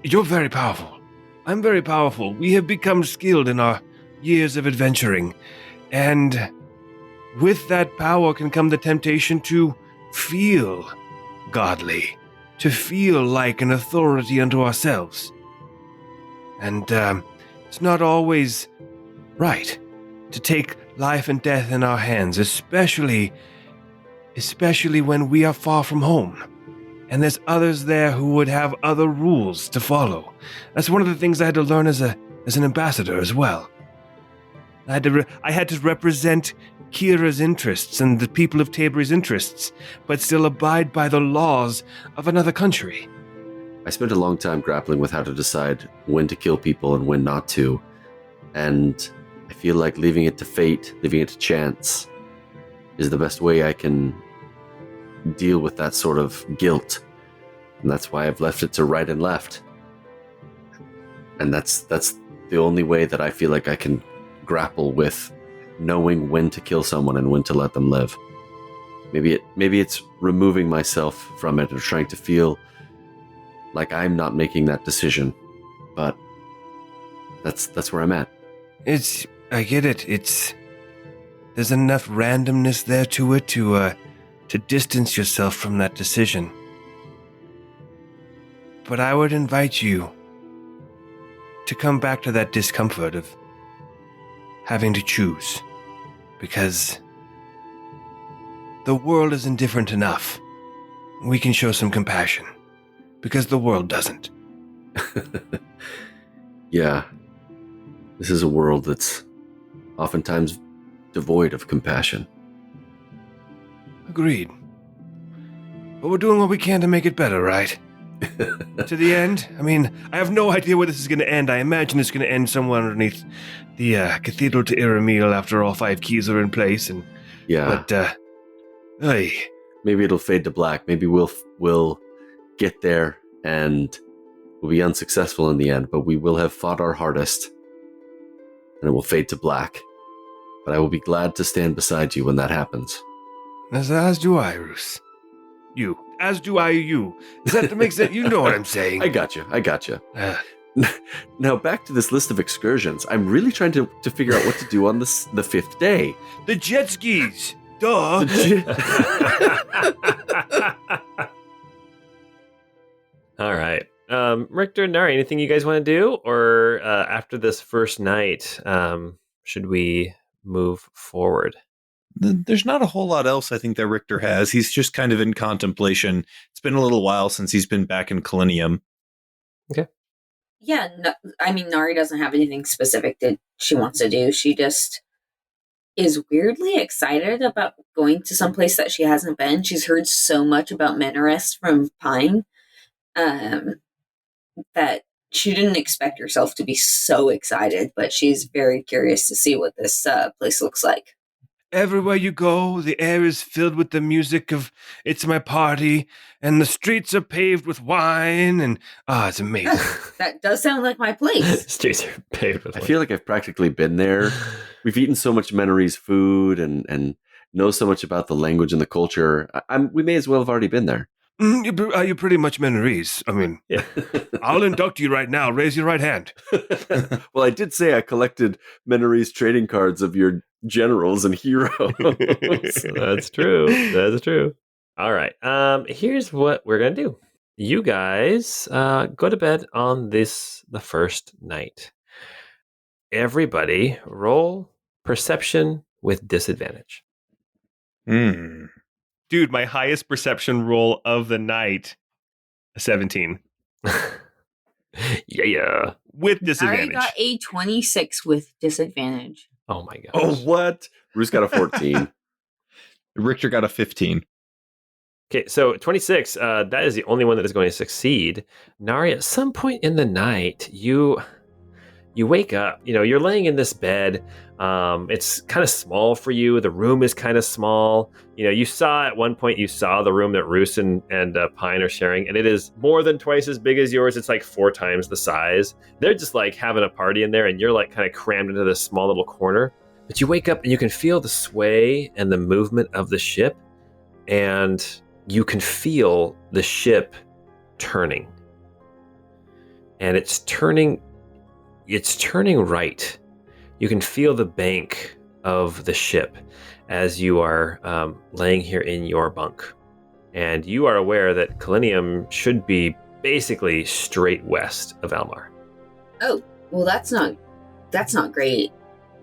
Speaker 6: you're very powerful. I'm very powerful. We have become skilled in our years of adventuring. And with that power can come the temptation to feel godly, to feel like an authority unto ourselves. And it's not always right to take life and death in our hands, especially when we are far from home. And there's others there who would have other rules to follow. That's one of the things I had to learn as an ambassador as well. I had to represent Kira's interests and the people of Tabri's interests, but still abide by the laws of another country.
Speaker 3: I spent a long time grappling with how to decide when to kill people and when not to. And I feel like leaving it to fate, leaving it to chance, is the best way I can deal with that sort of guilt. And that's why I've left it to right and left. And that's the only way that I feel like I can grapple with knowing when to kill someone and when to let them live. Maybe it's removing myself from it or trying to feel like I'm not making that decision. But that's where I'm at.
Speaker 6: I get it. There's enough randomness there to it to distance yourself from that decision. But I would invite you to come back to that discomfort of having to choose, because the world is indifferent enough. We can show some compassion, because the world doesn't.
Speaker 3: Yeah. This is a world that's oftentimes devoid of compassion.
Speaker 6: Agreed. But we're doing what we can to make it better, right? To the end? I mean, I have no idea where this is going to end. I imagine it's going to end somewhere underneath the Cathedral to Iramil after all 5 keys are in place. And
Speaker 3: yeah.
Speaker 6: But,
Speaker 3: maybe it'll fade to black. Maybe we'll get there and we'll be unsuccessful in the end, but we will have fought our hardest and it will fade to black. But I will be glad to stand beside you when that happens.
Speaker 6: As do I, Roos. You. As do I, you. Does that make sense? You know what I'm saying.
Speaker 3: I got you. Now, back to this list of excursions. I'm really trying to figure out what to do on the 5th day.
Speaker 6: The jet skis. Duh.
Speaker 1: All right. Richter and Nari, anything you guys want to do? Or after this first night, should we move forward?
Speaker 2: There's not a whole lot else I think that Richter has. He's just kind of in contemplation. It's been a little while since he's been back in Colinium.
Speaker 1: Okay.
Speaker 4: Yeah, no, I mean, Nari doesn't have anything specific that she wants to do. She just is weirdly excited about going to some place that she hasn't been. She's heard so much about Menarest from Pine that she didn't expect herself to be so excited, but she's very curious to see what this place looks like.
Speaker 6: Everywhere you go, the air is filled with the music of It's My Party, and the streets are paved with wine, and it's amazing.
Speaker 4: That does sound like my place.
Speaker 1: Streets are paved with
Speaker 3: I feel like I've practically been there. We've eaten so much Menarese food and know so much about the language and the culture. We may as well have already been there.
Speaker 6: You're pretty much Menarese. I mean,
Speaker 1: yeah.
Speaker 6: I'll induct you right now. Raise your right hand.
Speaker 3: Well, I did say I collected Menarese trading cards of your generals and heroes.
Speaker 1: That's true. That's true. All right. Here's what we're gonna do. You guys go to bed on the first night. Everybody roll perception with disadvantage.
Speaker 5: Dude, my highest perception roll of the night, 17.
Speaker 1: Yeah.
Speaker 5: With
Speaker 4: I
Speaker 5: disadvantage.
Speaker 4: got a 26 with disadvantage.
Speaker 1: Oh my gosh.
Speaker 3: Oh, what? Bruce got a 14.
Speaker 2: Richter got a 15.
Speaker 1: Okay, so 26, that is the only one that is going to succeed. Nari, at some point in the night, you wake up. You're laying in this bed. It's kind of small for you. The room is kind of small. You saw at one point, you saw the room that Roos and Pine are sharing, and it is more than twice as big as yours. It's like 4 times the size. They're just like having a party in there, and you're like kind of crammed into this small little corner. But you wake up and you can feel the sway and the movement of the ship, and you can feel the ship turning. And it's turning right. You can feel the bank of the ship as you are laying here in your bunk. And you are aware that Kalinium should be basically straight west of Almar.
Speaker 4: Oh, well, that's not great.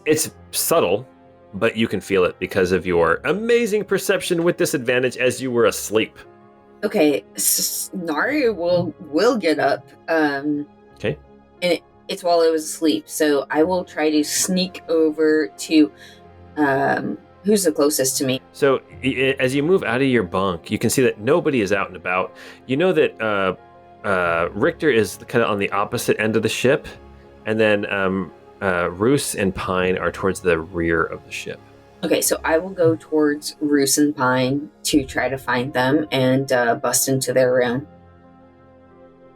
Speaker 1: It's subtle, but you can feel it because of your amazing perception with disadvantage as you were asleep.
Speaker 4: Okay, Nari will get up.
Speaker 1: Okay.
Speaker 4: And it's while I was asleep, so I will try to sneak over to who's the closest to me.
Speaker 1: So as you move out of your bunk, you can see that nobody is out and about. You know that Richter is kind of on the opposite end of the ship, and then Roos and Pine are towards the rear of the ship.
Speaker 4: Okay, so I will go towards Roos and Pine to try to find them and bust into their room.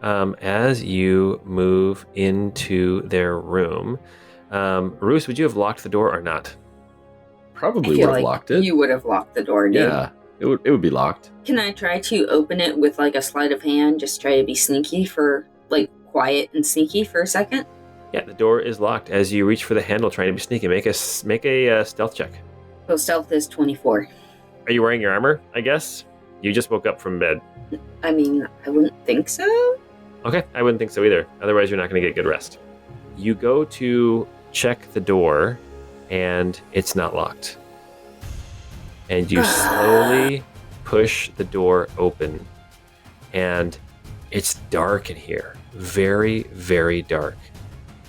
Speaker 1: As you move into their room, Roos, would you have locked the door or not?
Speaker 3: Probably would have locked it.
Speaker 4: You would have locked the door, dude.
Speaker 3: Yeah, it would be locked.
Speaker 4: Can I try to open it with like a sleight of hand? Just try to be sneaky for like quiet and sneaky for a second.
Speaker 1: Yeah, the door is locked. As you reach for the handle, trying to be sneaky, make a stealth check.
Speaker 4: So stealth is 24.
Speaker 1: Are you wearing your armor? I guess you just woke up from bed.
Speaker 4: I mean, I wouldn't think so.
Speaker 1: Okay, I wouldn't think so either. Otherwise, you're not going to get good rest. You go to check the door, and it's not locked. And you slowly push the door open, and it's dark in here. Very, very dark.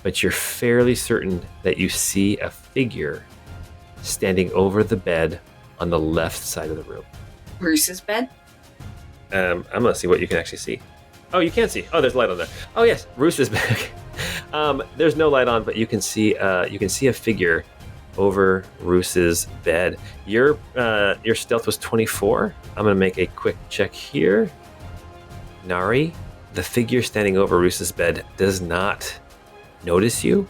Speaker 1: But you're fairly certain that you see a figure standing over the bed on the left side of the room.
Speaker 4: Bruce's bed?
Speaker 1: I'm going to see what you can actually see. Oh, you can't see. Oh, there's light on there. Oh, yes, Roos is back. There's no light on, but you can see a figure over Roos's bed. Your stealth was 24. I'm going to make a quick check here. Nari, the figure standing over Roos's bed does not notice you,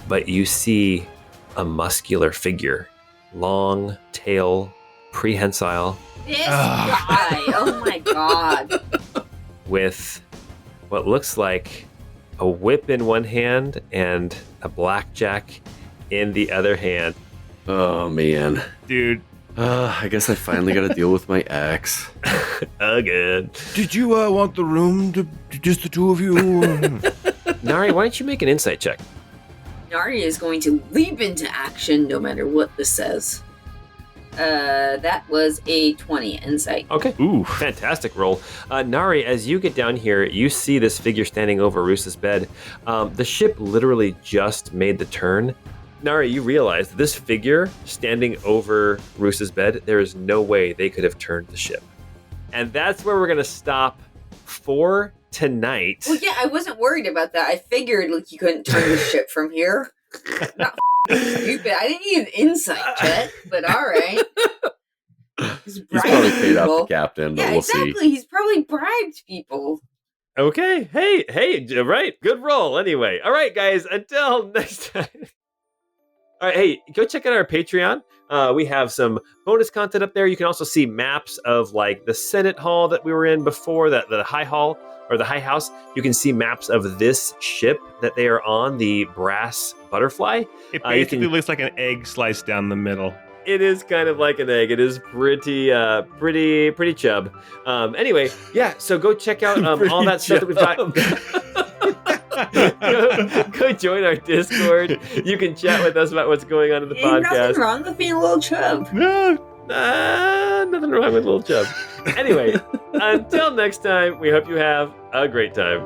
Speaker 1: but you see a muscular figure, long tail, prehensile.
Speaker 4: This guy! Oh my god!
Speaker 1: With what looks like a whip in one hand and a blackjack in the other hand.
Speaker 3: Oh man,
Speaker 5: Dude,
Speaker 3: I guess I finally got to deal with my ex.
Speaker 1: Again.
Speaker 6: Did you want the room to just the two of you?
Speaker 1: Nari, why don't you make an insight check?
Speaker 4: Nari is going to leap into action no matter what this says. That was a 20 insight.
Speaker 1: Okay. Ooh, fantastic roll. Nari, as you get down here, you see this figure standing over Roos's bed. The ship literally just made the turn. Nari, you realize this figure standing over Roos's bed, there is no way they could have turned the ship. And that's where we're going to stop for tonight.
Speaker 4: Well, yeah, I wasn't worried about that. I figured like you couldn't turn the ship from here. Not stupid. I didn't need an insight check, but all right.
Speaker 3: He's probably paid off the captain, but
Speaker 4: yeah,
Speaker 3: we'll
Speaker 4: exactly.
Speaker 3: see.
Speaker 4: He's probably bribed people.
Speaker 1: Okay. Hey, right. Good roll anyway. All right, guys, until next time. All right, hey, go check out our Patreon. We have some bonus content up there. You can also see maps of like the Senate hall that we were in before, the High Hall or the High House. You can see maps of this ship that they are on, the Brass Butterfly.
Speaker 5: it basically looks like an egg sliced down the middle.
Speaker 1: It is kind of like an egg. It is pretty chub. Anyway, yeah. So go check out all that stuff that we've got. Go join our Discord. You can chat with us about what's going on in the podcast.
Speaker 4: Nothing wrong with being a little chub.
Speaker 1: Nothing wrong with little chub. Anyway, until next time, we hope you have a great time.